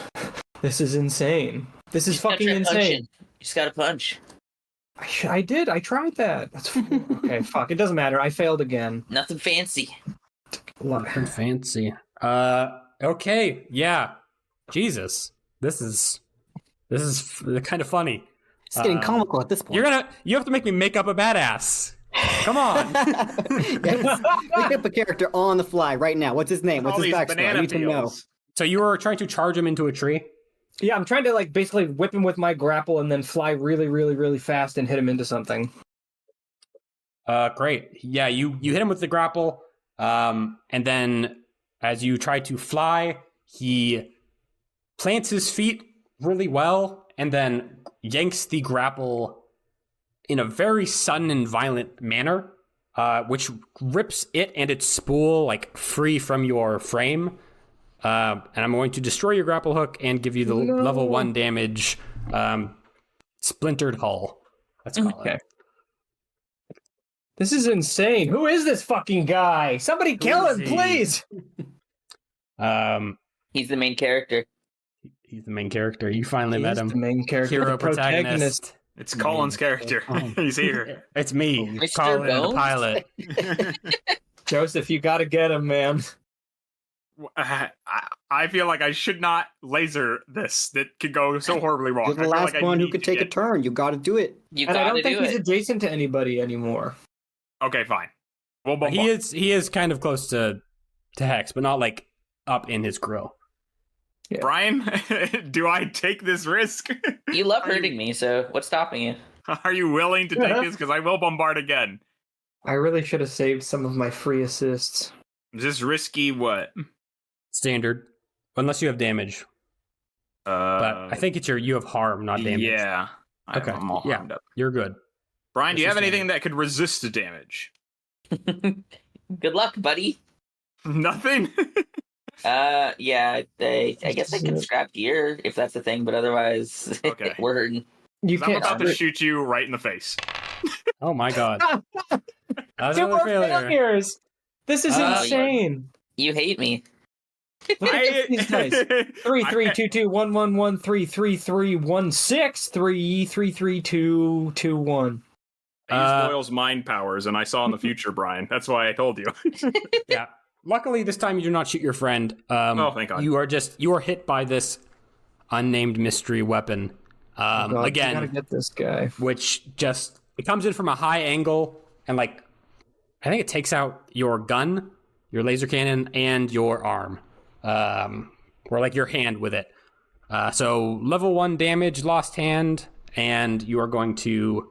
is insane. This is You just gotta fucking try insane. punching. You just gotta punch. I did. I tried that. That's okay. Fuck. It doesn't matter. I failed again. Nothing fancy. Nothing fancy. Okay. Yeah. Jesus. This is This is kind of funny. It's getting comical at this point. You have to make me make up a badass. Come on. Yes. Make up a character on the fly right now. What's his name? What's his backstory? I need to know. So you were trying to charge him into a tree? Yeah, I'm trying to like basically whip him with my grapple and then fly really, really, really fast and hit him into something. Great. Yeah, you hit him with the grapple, and then as you try to fly, he plants his feet really well and then yanks the grapple in a very sudden and violent manner, which rips it and its spool like free from your frame. And I'm going to destroy your grapple hook and give you the level 1 damage splintered hull. Let's call it. This is insane. Who is this fucking guy? Somebody kill him, please. He's the main character. He's the main character. You finally met him. The main character, Hero the protagonist. It's Colin's character. He's here. It's me, Mr. Colin, the Bones? pilot. Joseph, you gotta get him, man. I feel like I should not laser this. That could go so horribly wrong. You're the I feel last like I one who need could to take a get- turn. You got to do it. You And I gotta don't think do he's it. adjacent to anybody anymore. Okay, fine. We'll bump He up. is kind of close to Hex, but not like up in his grill. Yeah. Brian, do I take this risk? You love hurting me, so what's stopping you? Are you willing to take this? Because I will bombard again. I really should have saved some of my free assists. Is this risky? What? Standard, unless you have damage. But I think you have harm, not damage. Yeah. Okay. I'm all Yeah. harmed up. You're good. Brian, do you This have is anything that could resist the damage? Good luck, buddy. Nothing? Yeah, I guess I can scrap gear if that's the thing, but otherwise, Okay. we're hurting. You 'Cause I'm can't. about to shoot you right in the face. Oh my god. That's Two another more failure. failures. This is insane. You hate me. Look at these dice. 3 3 2 2 1 1 1 3 3 3 1 6 3 3 3 2 2 1. I used Doyle's mind powers, and I saw in the future, Brian. That's why I told you. Yeah. Luckily, this time you do not shoot your friend. Oh, thank God. You are hit by this unnamed mystery weapon. God, you Again, gotta get this guy. which it comes in from a high angle and I think it takes out your gun, your laser cannon, and your arm, or your hand with it. So level 1 damage, lost hand, and you are going to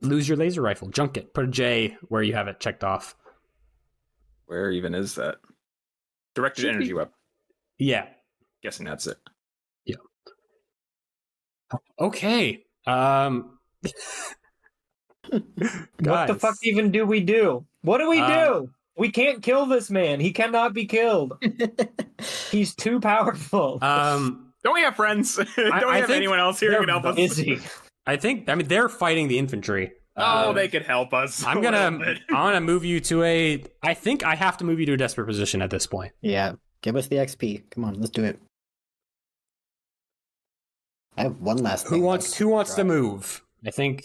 lose your laser rifle. Junk it. Put a J where you have it checked off. Where even is that? Directed energy weapon. Yeah. Guessing that's it. Yeah. Okay. What What the fuck even do we do? What do we do? We can't kill this man. He cannot be killed. He's too powerful. Don't we have friends? Don't we have think anyone else here who can help us? Is he? they're fighting the infantry. They could help us. I'm gonna move you to I think I have to move you to a desperate position at this point. Yeah, give us the XP. Come on, let's do it. I have one last thing. Who wants to move? I think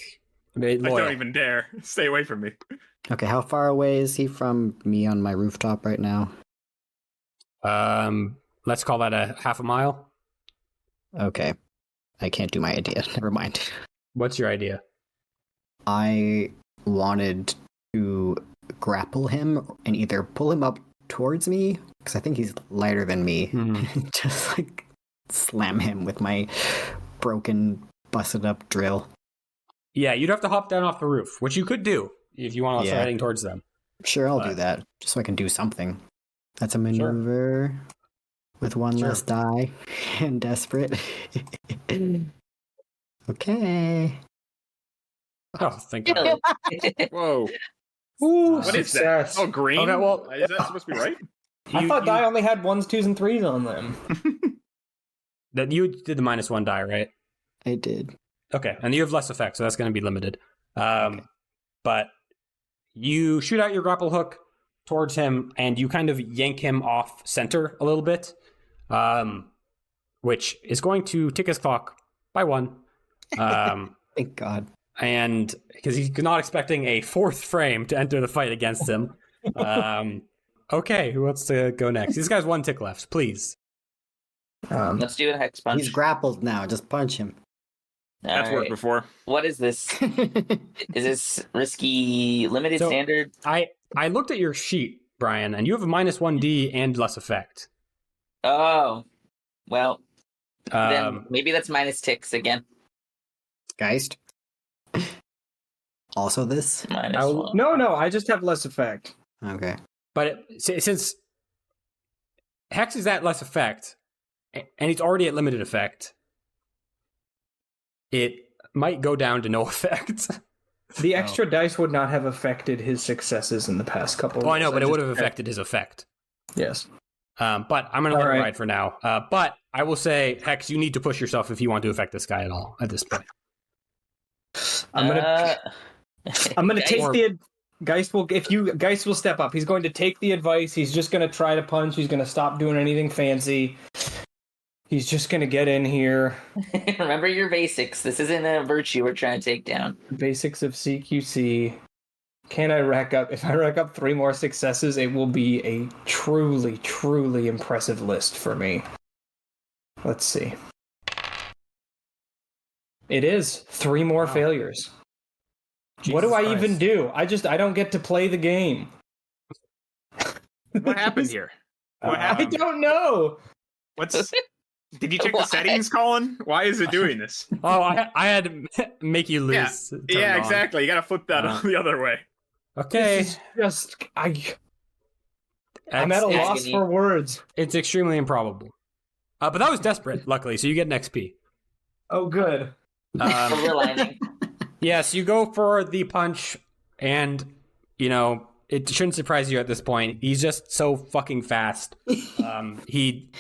I don't even dare. Stay away from me. Okay, how far away is he from me on my rooftop right now? Let's call that a half a mile. Okay, I can't do my idea. Never mind. What's your idea? I wanted to grapple him and either pull him up towards me, because I think he's lighter than me, just slam him with my broken, busted up drill. Yeah, you'd have to hop down off the roof, which you could do if you want to start Yeah. heading towards them. Sure, I'll do that, just so I can do something. That's a maneuver with one less die and desperate. Okay. Oh, thank God. Whoa. Ooh, What is success. that? Oh, green? Okay, well- Is that supposed to be right? I thought die only had 1s, 2s, and 3s on them. That you did the -1 die, right? I did. Okay, and you have less effect, so that's going to be limited. But you shoot out your grapple hook towards him, and you kind of yank him off center a little bit, which is going to tick his clock by 1. Thank God. And because he's not expecting a 4th frame to enter the fight against him. Okay, who wants to go next? This guy's 1 tick left, please. Let's do a hex punch. He's grappled now. Just punch him. That's worked before. What is this? Is this risky, limited, So- standard? I looked at your sheet, Brian, and you have a -1d and less effect. Oh, well, then Um, maybe that's minus ticks again. Geist. Also this? Minus I'll- one. No, I just have less effect. Okay. but since Hex is at less effect, and it's already at limited effect, it might go down to no effect. The extra dice would not have affected his successes in the past couple. Oh, I know, years. but it would have just- affected his effect. Yes. But I'm going to let All it right. ride for now. But I will say, Hex, you need to push yourself if you want to affect this guy at all at this point. I'm gonna Guys, take the Geist will step up. He's going to take the advice. He's just going to try to punch. He's going to stop doing anything fancy. He's just going to get in here. Remember your basics. This isn't a virtue we're trying to take down. Basics of CQC. Can I rack up? If I rack up 3 more successes, it will be a truly, truly impressive list for me. Let's see. It is 3 more failures. What do Jesus I Christ. even do? I don't get to play the game. What happened here? What I happened? don't know. What's? Did you check the Why? settings, Colin? Why is it doing this? Oh, I had to make you lose. turn Yeah, on. exactly. You got to flip that Uh, the other way. Okay. This is just I'm at a It's- loss agony. for words. It's extremely improbable. But that was desperate, luckily, so you get an XP. Oh, good. Silver lining. Yes, you go for the punch, and, it shouldn't surprise you at this point. He's just so fucking fast. He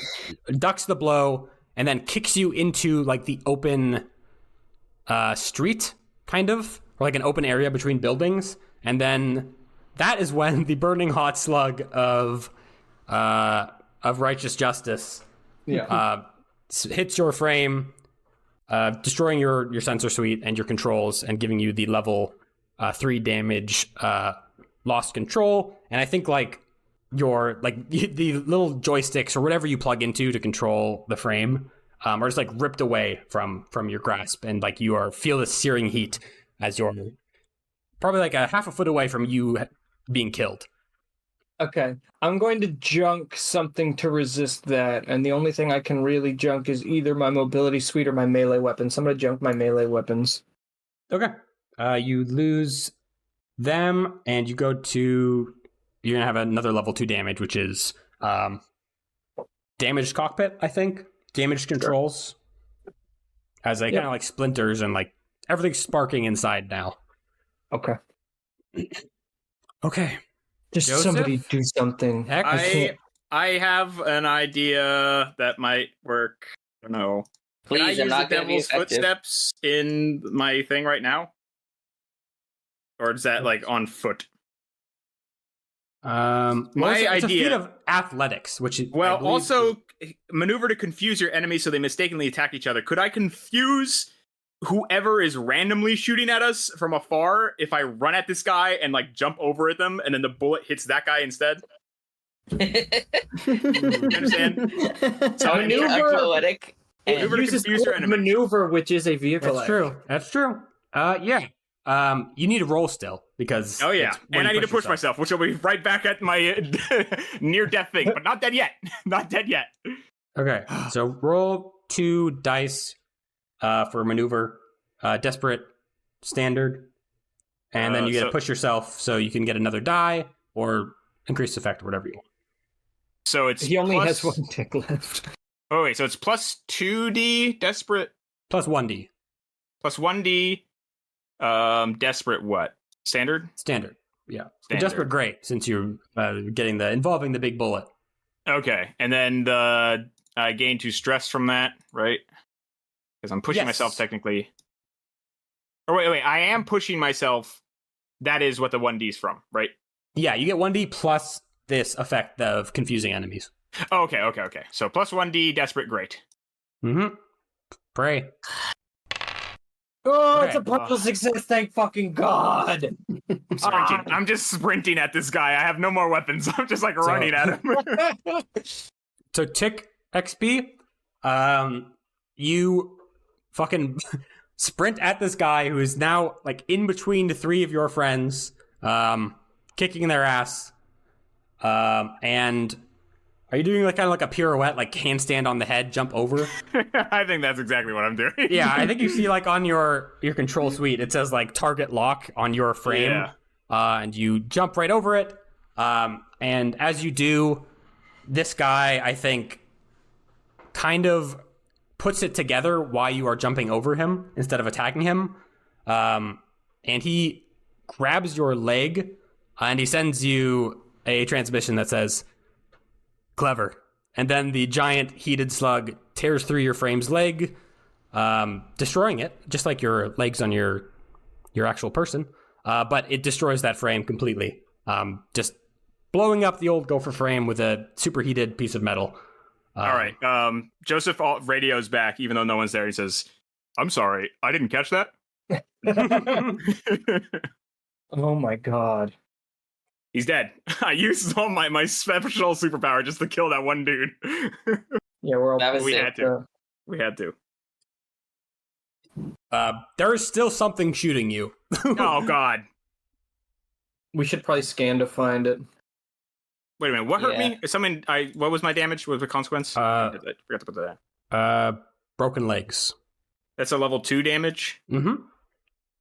ducks the blow and then kicks you into, the open street, kind of, or an open area between buildings. And then that is when the burning hot slug of righteous justice hits your frame, destroying your sensor suite and your controls and giving you the level 3 damage, lost control. And I think your the little joysticks or whatever you plug into to control the frame are just ripped away from your grasp, and you feel the searing heat as you're probably a half a foot away from you being killed. Okay. I'm going to junk something to resist that, and the only thing I can really junk is either my mobility suite or my melee weapons. So I'm going to junk my melee weapons. Okay. You lose them, and you're gonna have another level 2 damage, which is damaged cockpit, I think. Damaged controls. As kind of splinters and everything's sparking inside now. Okay. Okay. Just Joseph? somebody do something. Heck, I have an idea that might work. I don't know. Can I Please, I'm use the not going to be devil's effective. footsteps in my thing right now? Or is that on foot? well, My it's a feat idea- of athletics, which is Well, also maneuver to confuse your enemy so they mistakenly attack each other. Could I confuse whoever is randomly shooting at us from afar if I run at this guy and jump over at them and then the bullet hits that guy instead? You understand? So I need Maneuver- poetic. Maneuver to Uses confuse your enemy. maneuver, which is a vehicle. That's true. That's true. Yeah. You need to roll still because Oh yeah, it's when and I you need to push yourself. myself, which will be right back at my near-death thing, but not dead yet. Not dead yet. Okay, so roll 2 dice for maneuver, desperate, standard, and then you get to so- push yourself so you can get another die or increased effect or whatever you want. So it's He only plus- has 1 tick left. Oh wait, so it's plus 2d desperate, Plus 1d, plus 1d desperate what? Standard? standard. Yeah, Standard. desperate, great since you're getting involving the big bullet. Okay, and then the gain 2 stress from that, right? Because I'm pushing Yes. myself technically. Or wait, I am pushing myself. That is what the 1d's from, right? Yeah, you get 1d plus this effect of confusing enemies. Oh, okay. So plus 1d desperate, great. Mm-hmm. Pray. Oh, Okay. it's a partial success, thank fucking God. I'm sprinting. I'm just sprinting at this guy. I have no more weapons. I'm just running at him. So tick XP. You fucking sprint at this guy who is now like in between the three of your friends, kicking their ass. And are you doing like kind of like a pirouette, like handstand on the head, jump over? I think that's exactly what I'm doing. Yeah, I think you see like on your control suite, it says like target lock on your frame. Yeah. And you jump right over it. And as you do, this guy, I think, kind of puts it together why you are jumping over him instead of attacking him. And he grabs your leg and he sends you a transmission that says, "Clever." And then the giant heated slug tears through your frame's leg, destroying it, just like your legs on your actual person. But it destroys that frame completely, just blowing up the old gopher frame with a superheated piece of metal. All right. Joseph radios back, even though no one's there. He says, "I'm sorry, I didn't catch that." Oh my god. He's dead. I used all my special superpower just to kill that one dude. Yeah, we're all That was we it. had to. We had to. There is still something shooting you. Oh God. We should probably scan to find it. Wait a minute. What hurt Yeah. me? What was my damage? What was the consequence? I forgot to put that in. Broken legs. That's a level 2 damage. Mm-hmm.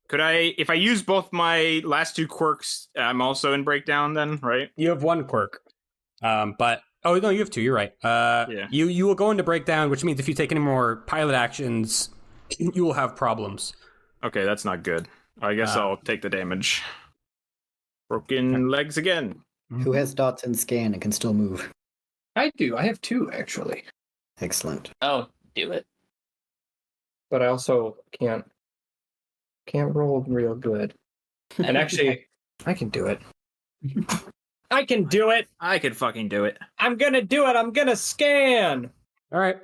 Could I, if I use both my last 2 quirks, I'm also in breakdown then, right? You have one quirk. But oh no, you have 2. You're right. Yeah. You will go into breakdown, which means if you take any more pilot actions, you will have problems. Okay, that's not good. I guess I'll take the damage. Broken legs again. Who has dots and scan and can still move? I do. I have 2 actually, Excellent. Oh, do it. but I also can't roll real good. And actually, I can do it. I can do it. I could fucking do it. I'm gonna do it. I'm gonna scan. All right.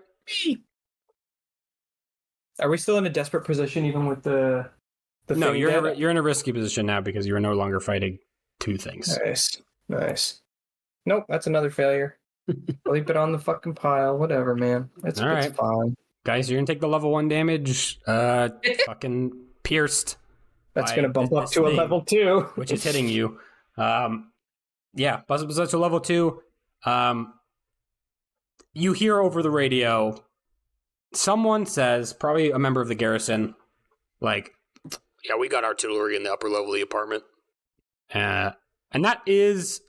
Are we still in a desperate position even with the No, thing you're dead? you're in a risky position now because you are no longer fighting 2 things. Nice. Nope, that's another failure. Leave it on the fucking pile. Whatever, man. It's All right. fine. Guys, you're gonna take the level 1 damage. Fucking pierced. That's by gonna bump up this to a thing, level 2. which is hitting you. Yeah, buzz to level 2. You hear over the radio, someone says, probably a member of the garrison, like, Yeah, we got artillery in the upper level of the apartment. and that is,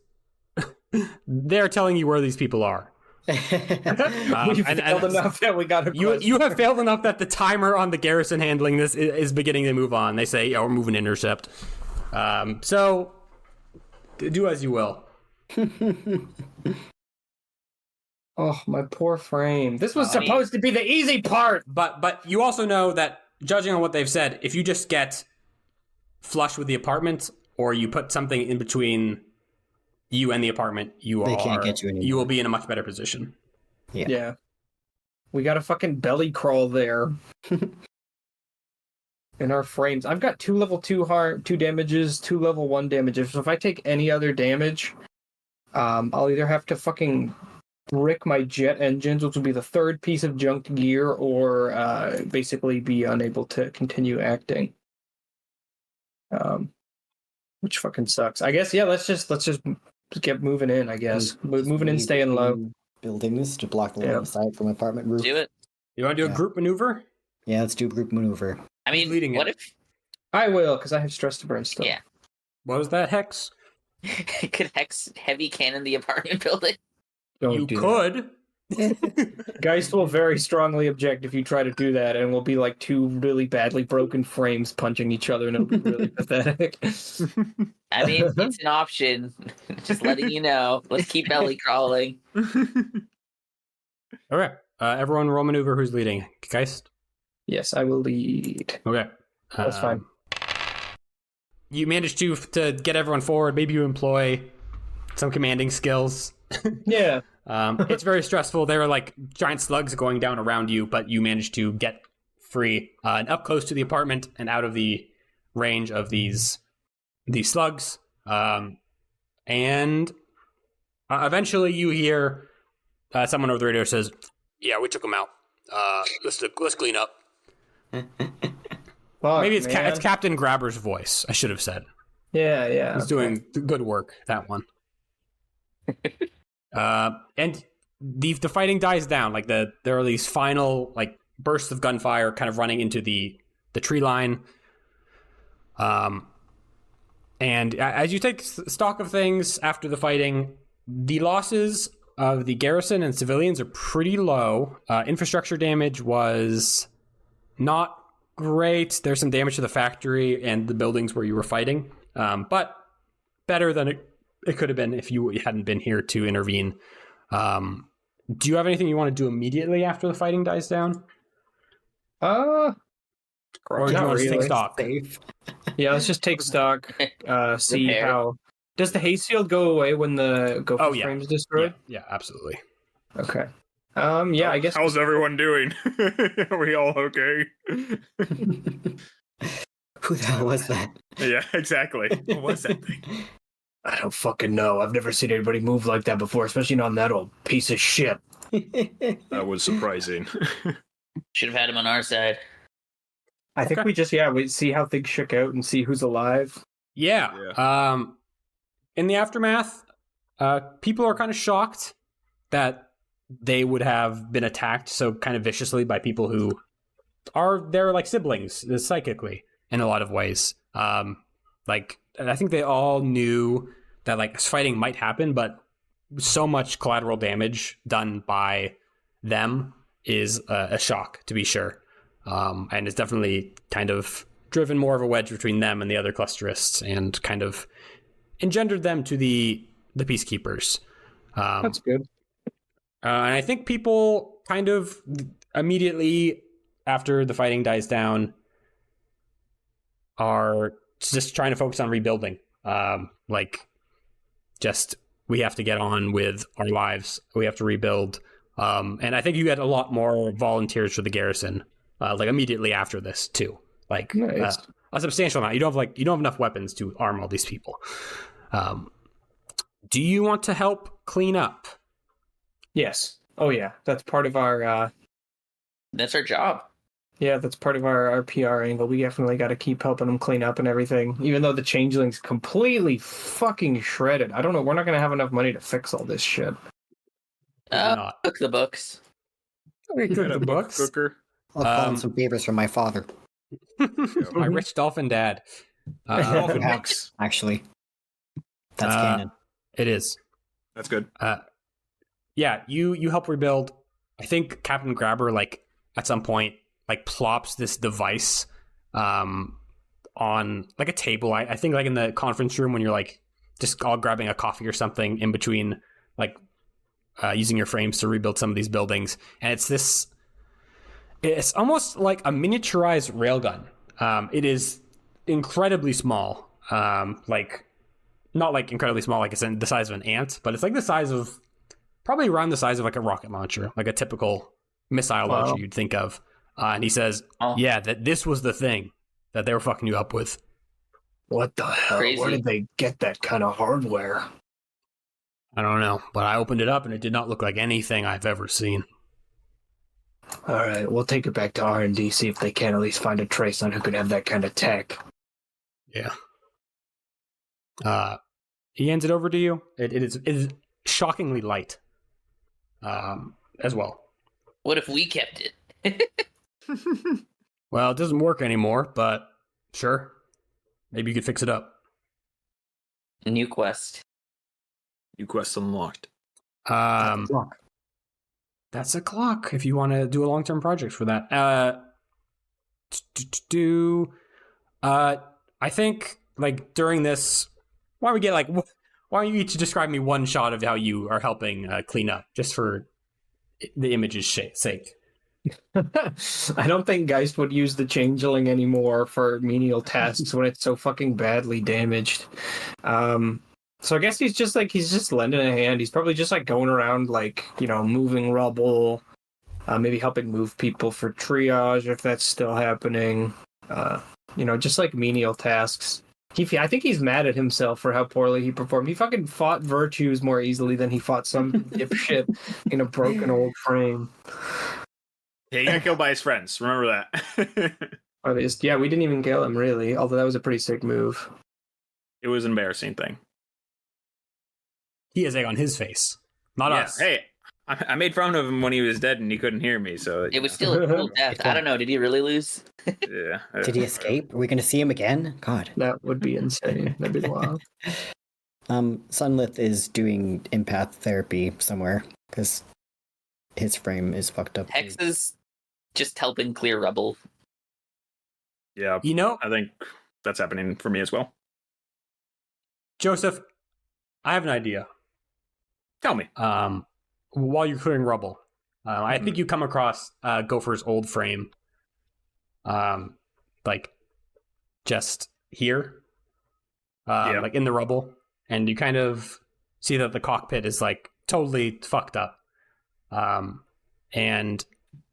they're telling you where these people are. We failed enough that we got a You have failed enough that the timer on the garrison handling this is beginning to move on. They say, yeah, we're moving intercept. So, do as you will. Oh, my poor frame. This was supposed to be the easy part. But you also know that, judging on what they've said, if you just get flush with the apartment, or you put something in between you and the apartment, can't get you anymore. You will be in a much better position. Yeah. We got a fucking belly crawl there. In our frames. I've got 2 level 2 damages, 2 level 1 damages. So if I take any other damage, I'll either have to fucking brick my jet engines, which will be the 3rd piece of junked gear, or basically be unable to continue acting. Which fucking sucks. I guess, yeah, let's just get moving in, I guess. Moving in, staying low. Buildings to block the line of sight from apartment roof. Do it. You want to do a group maneuver? Yeah, let's do group maneuver. I mean, Leading what it. if I will, because I have stress to burn still. Yeah. What was that, Hex? could Hex heavy cannon the apartment building? Don't You do could. that. Geist will very strongly object if you try to do that, and we'll be like 2 really badly broken frames punching each other, and it'll be really pathetic. I mean, it's an option. Just letting you know. Let's keep belly crawling. Okay. Everyone roll maneuver. Who's leading? Geist? Yes, I will lead. Okay. That's fine. You managed to get everyone forward. Maybe you employ some commanding skills. Yeah. It's very stressful. There are like giant slugs going down around you, but you managed to get free and up close to the apartment and out of the range of these slugs. And eventually you hear someone over the radio says, Yeah, we took them out. let's clean up. Fuck, Maybe it's man. it's Captain Grabber's voice. I should have said. Yeah. He's doing good work. That one. And the fighting dies down. Like there are these final like bursts of gunfire, kind of running into the tree line. And as you take stock of things after the fighting, the losses of the garrison and civilians are pretty low. Infrastructure damage was not great. There's some damage to the factory and the buildings where you were fighting, but better than it could have been if you hadn't been here to intervene. Do you have anything you want to do immediately after the fighting dies down? Or Or do you want to take stock? Safe. Yeah, let's just take stock. See Repair. how does the haze field go away when the gopher frame is destroyed? Yeah, absolutely. Okay. Yeah, I guess. How's everyone doing? Are we all okay? Who the hell was that? Yeah, exactly. What was that thing? I don't fucking know. I've never seen anybody move like that before, especially not on that old piece of shit. That was surprising. Should have had him on our side. I think we just we see how things shook out and see who's alive. Yeah. In the aftermath, people are kind of shocked that they would have been attacked so kind of viciously by people who they're like siblings psychically in a lot of ways. Like I think they all knew that like fighting might happen, but so much collateral damage done by them is a shock, to be sure. And it's definitely kind of driven more of a wedge between them and the other clusterists and kind of engendered them to the peacekeepers. That's good. And I think people kind of immediately after the fighting dies down are just trying to focus on rebuilding. We have to get on with our lives. We have to rebuild. And I think you get a lot more volunteers for the garrison, like immediately after this too. Like Nice. a substantial amount. You don't have enough weapons to arm all these people. Do you want to help clean up? Yes. Oh yeah, that's part of our. That's our job. Yeah, that's part of our PR angle. We definitely got to keep helping them clean up and everything. Even though the changeling's completely fucking shredded. I don't know. We're not going to have enough money to fix all this shit. Not. Cook the books. Cook the books. Cooker. I'll call in some favors from my father. My rich dolphin dad. Dolphin books. Actually, that's canon. It is. That's good. Yeah, you help rebuild. I think Captain Grabber, like, at some point, like, plops this device on, like, a table. I think, like, in the conference room when you're, like, just all grabbing a coffee or something in between, like, using your frames to rebuild some of these buildings. And it's almost like a miniaturized railgun. It is incredibly small. Like, not, like, incredibly small, like it's the size of an ant, but it's, like, the size of... Probably around the size of like a rocket launcher, like a typical missile launcher you'd think of. And he says, yeah, that this was the thing that they were fucking you up with. What the hell? Crazy. Where did they get that kind of hardware? I don't know, but I opened it up and it did not look like anything I've ever seen. All right, we'll take it back to R&D, see if they can at least find a trace on who could have that kind of tech. Yeah. He hands it over to you. It is shockingly light. As well. What if we kept it? Well, it doesn't work anymore, but sure. Maybe you could fix it up. New quest. New quest unlocked. That's a clock if you want to do a long-term project for that. I think, like, during this, why don't you each describe me one shot of how you are helping clean up, just for the image's sake? I don't think Geist would use the changeling anymore for menial tasks when it's so fucking badly damaged. So I guess he's just lending a hand. He's probably just like going around, like, you know, moving rubble, maybe helping move people for triage if that's still happening. You know, just like menial tasks. I think he's mad at himself for how poorly he performed. He fucking fought virtues more easily than he fought some dipshit in a broken old frame. Yeah, he got killed by his friends. Remember that. Or at least, yeah, we didn't even kill him, really. Although that was a pretty sick move. It was an embarrassing thing. He has egg on his face, not us. Hey, I made fun of him when he was dead and he couldn't hear me, so... It was still a cool death. I don't know. Did he really lose? Yeah. Did he escape? Are we going to see him again? God. That would be insane. That'd be wild. Sunlith is doing empath therapy somewhere because his frame is fucked up. Hex is just helping clear rubble. Yeah, You know, I think that's happening for me as well. Joseph, I have an idea. Tell me. While you're clearing rubble, I think you come across Gopher's old frame, like just here, like in the rubble, and you kind of see that the cockpit is like totally fucked up. And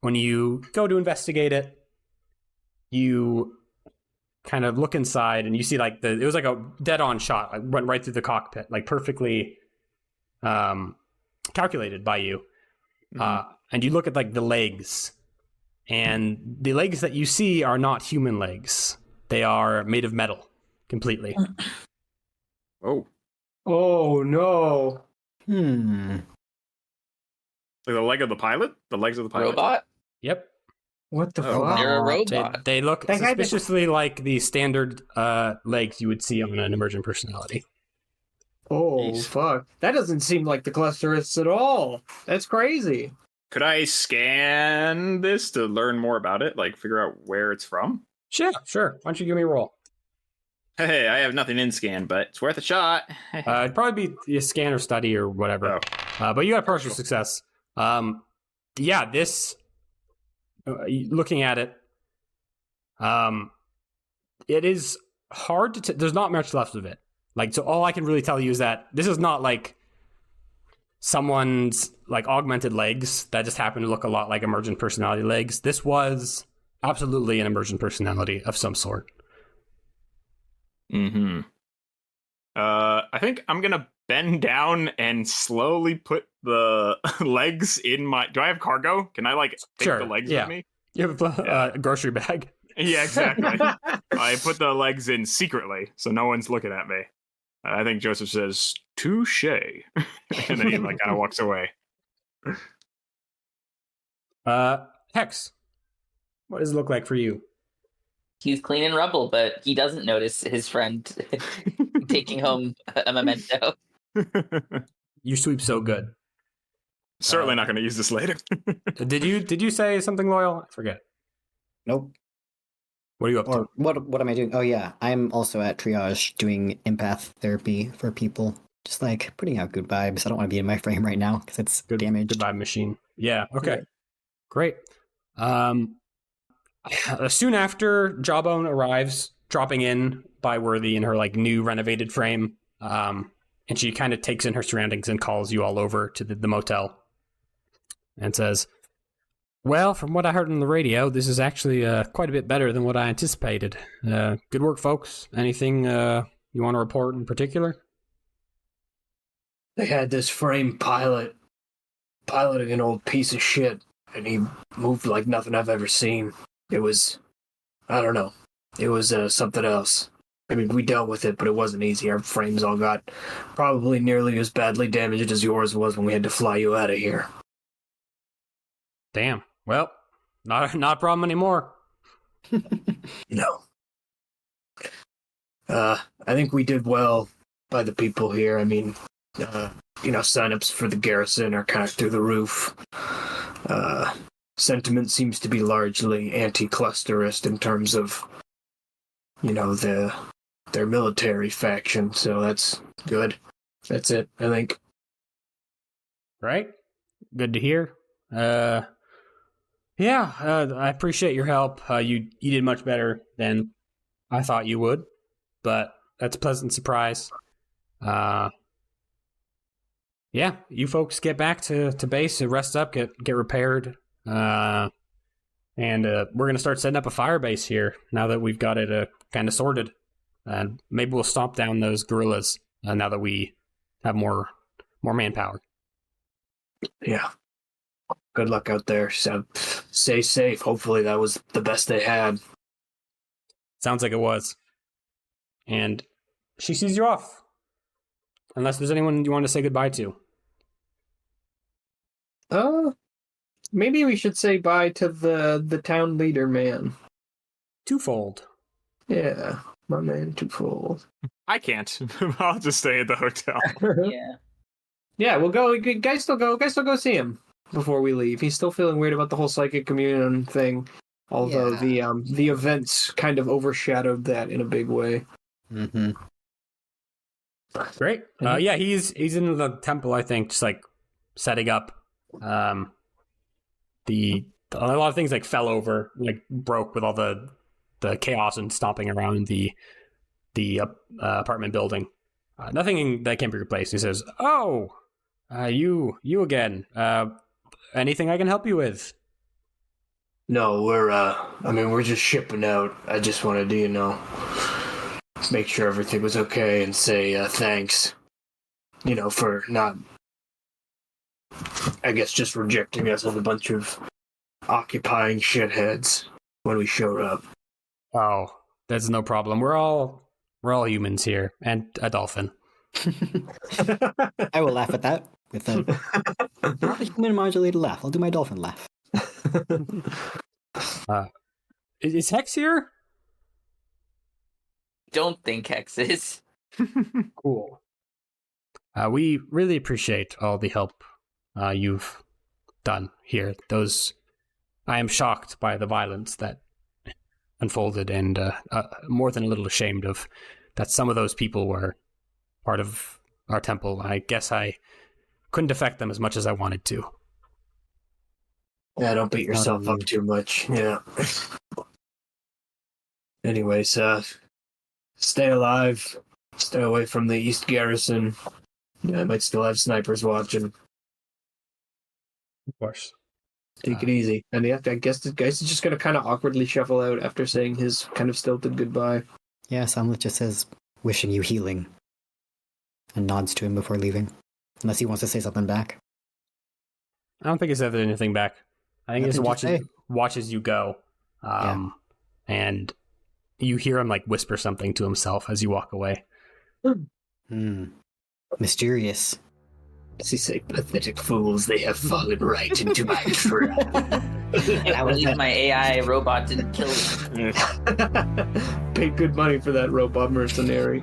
when you go to investigate it, you kind of look inside and you see like it was like a dead-on shot, like went right through the cockpit, like perfectly calculated by you. And you look at like the legs, and the legs that you see are not human legs. They are made of metal completely. Oh. Oh, no. Hmm. Like the leg of the pilot? The legs of the pilot? Robot? Yep. What the Oh, fuck? They're a robot. They look They had to- suspiciously like the standard legs you would see on an emergent personality. Oh, Jeez. fuck. That doesn't seem like the Clusterists at all. That's crazy. Could I scan this to learn more about it? Like, figure out where it's from? Sure. Why don't you give me a roll? Hey, I have nothing in scan, but it's worth a shot. It'd probably be a scan or study or whatever. But you got partial success. Yeah, this... looking at it, it is hard to... there's not much left of it. Like, so all I can really tell you is that this is not like someone's like augmented legs that just happen to look a lot like emergent personality legs. This was absolutely an emergent personality of some sort. Mm-hmm. I think I'm gonna bend down and slowly put the legs in my... Do I have cargo? Can I, like, take Sure, the legs yeah. with me? You have a grocery bag. Yeah, exactly. I put the legs in secretly, so no one's looking at me. I think Joseph says, touche. And then he, like, kind of walks away. Hex, what does it look like for you? He's cleaning rubble, but he doesn't notice his friend taking home a memento. You sweep so good. Certainly not going to use this later. Did you say something loyal? I forget. Nope. What are you up to? Or what am I doing? Oh yeah, I'm also at triage doing empath therapy for people. Just like putting out good vibes. I don't want to be in my frame right now because it's damaged. Goodbye machine. Yeah. Okay. Great. Soon after, Jawbone arrives, dropping in by Worthy in her like new renovated frame, and she kind of takes in her surroundings and calls you all over to the motel, and says, "Well, from what I heard on the radio, this is actually quite a bit better than what I anticipated. Good work, folks. Anything you want to report in particular?" They had this frame piloting an old piece of shit, and he moved like nothing I've ever seen. It was, I don't know, it was something else. I mean, we dealt with it, but it wasn't easy. Our frames all got probably nearly as badly damaged as yours was when we had to fly you out of here. Damn. Well, not a problem anymore. No. I think we did well by the people here. I mean, signups for the garrison are kind of through the roof. Sentiment seems to be largely anti-clusterist in terms of, their military faction, so that's good. That's it, I think. Right? Good to hear. I appreciate your help. You did much better than I thought you would, but that's a pleasant surprise. You folks get back to base, rest up, get repaired, and we're gonna start setting up a fire base here now that we've got it kind of sorted, and maybe we'll stomp down those guerrillas now that we have more manpower. Yeah. Good luck out there. So stay safe. Hopefully that was the best they had. Sounds like it was. And she sees you off. Unless there's anyone you want to say goodbye to. Maybe we should say bye to the town leader man. Twofold. Yeah, my man Twofold. I can't. I'll just stay at the hotel. Yeah. Yeah, we'll go. Guys, still go see him before we leave. He's still feeling weird about the whole psychic communion thing, although the events kind of overshadowed that in a big way. Mm-hmm. Great. Yeah, he's in the temple, I think, just like setting up. A lot of things like fell over, like broke with all the chaos and stomping around the apartment building. Nothing that can be replaced. He says, "Oh, you again. Anything I can help you with?" No, we're just shipping out. I just wanted to, make sure everything was okay and say thanks, for not, I guess, just rejecting us as a bunch of occupying shitheads when we showed up. Oh, that's no problem. We're all humans here, and a dolphin. I will laugh at that with a not a human modulated laugh. I'll do my dolphin laugh. Is Hex here? Don't think Hex is. Cool. We really appreciate all the help you've done here. I am shocked by the violence that unfolded, and more than a little ashamed of that some of those people were part of our temple. I guess I couldn't affect them as much as I wanted to. Yeah, don't beat yourself up too much. Yeah. Anyways, stay alive. Stay away from the East Garrison. Yeah, I might still have snipers watching. Of course. Take it easy. And yeah, I guess the guy's just going to kind of awkwardly shuffle out after saying his kind of stilted goodbye. Yeah, Samlet just says, "Wishing you healing," and nods to him before leaving. Unless he wants to say something back. I don't think he said anything back. I think he just watches you go. And you hear him like whisper something to himself as you walk away. Mysterious. Does he say, "Pathetic fools, they have fallen right into my trap"? I believe my AI robot didn't kill you. Paid good money for that robot mercenary.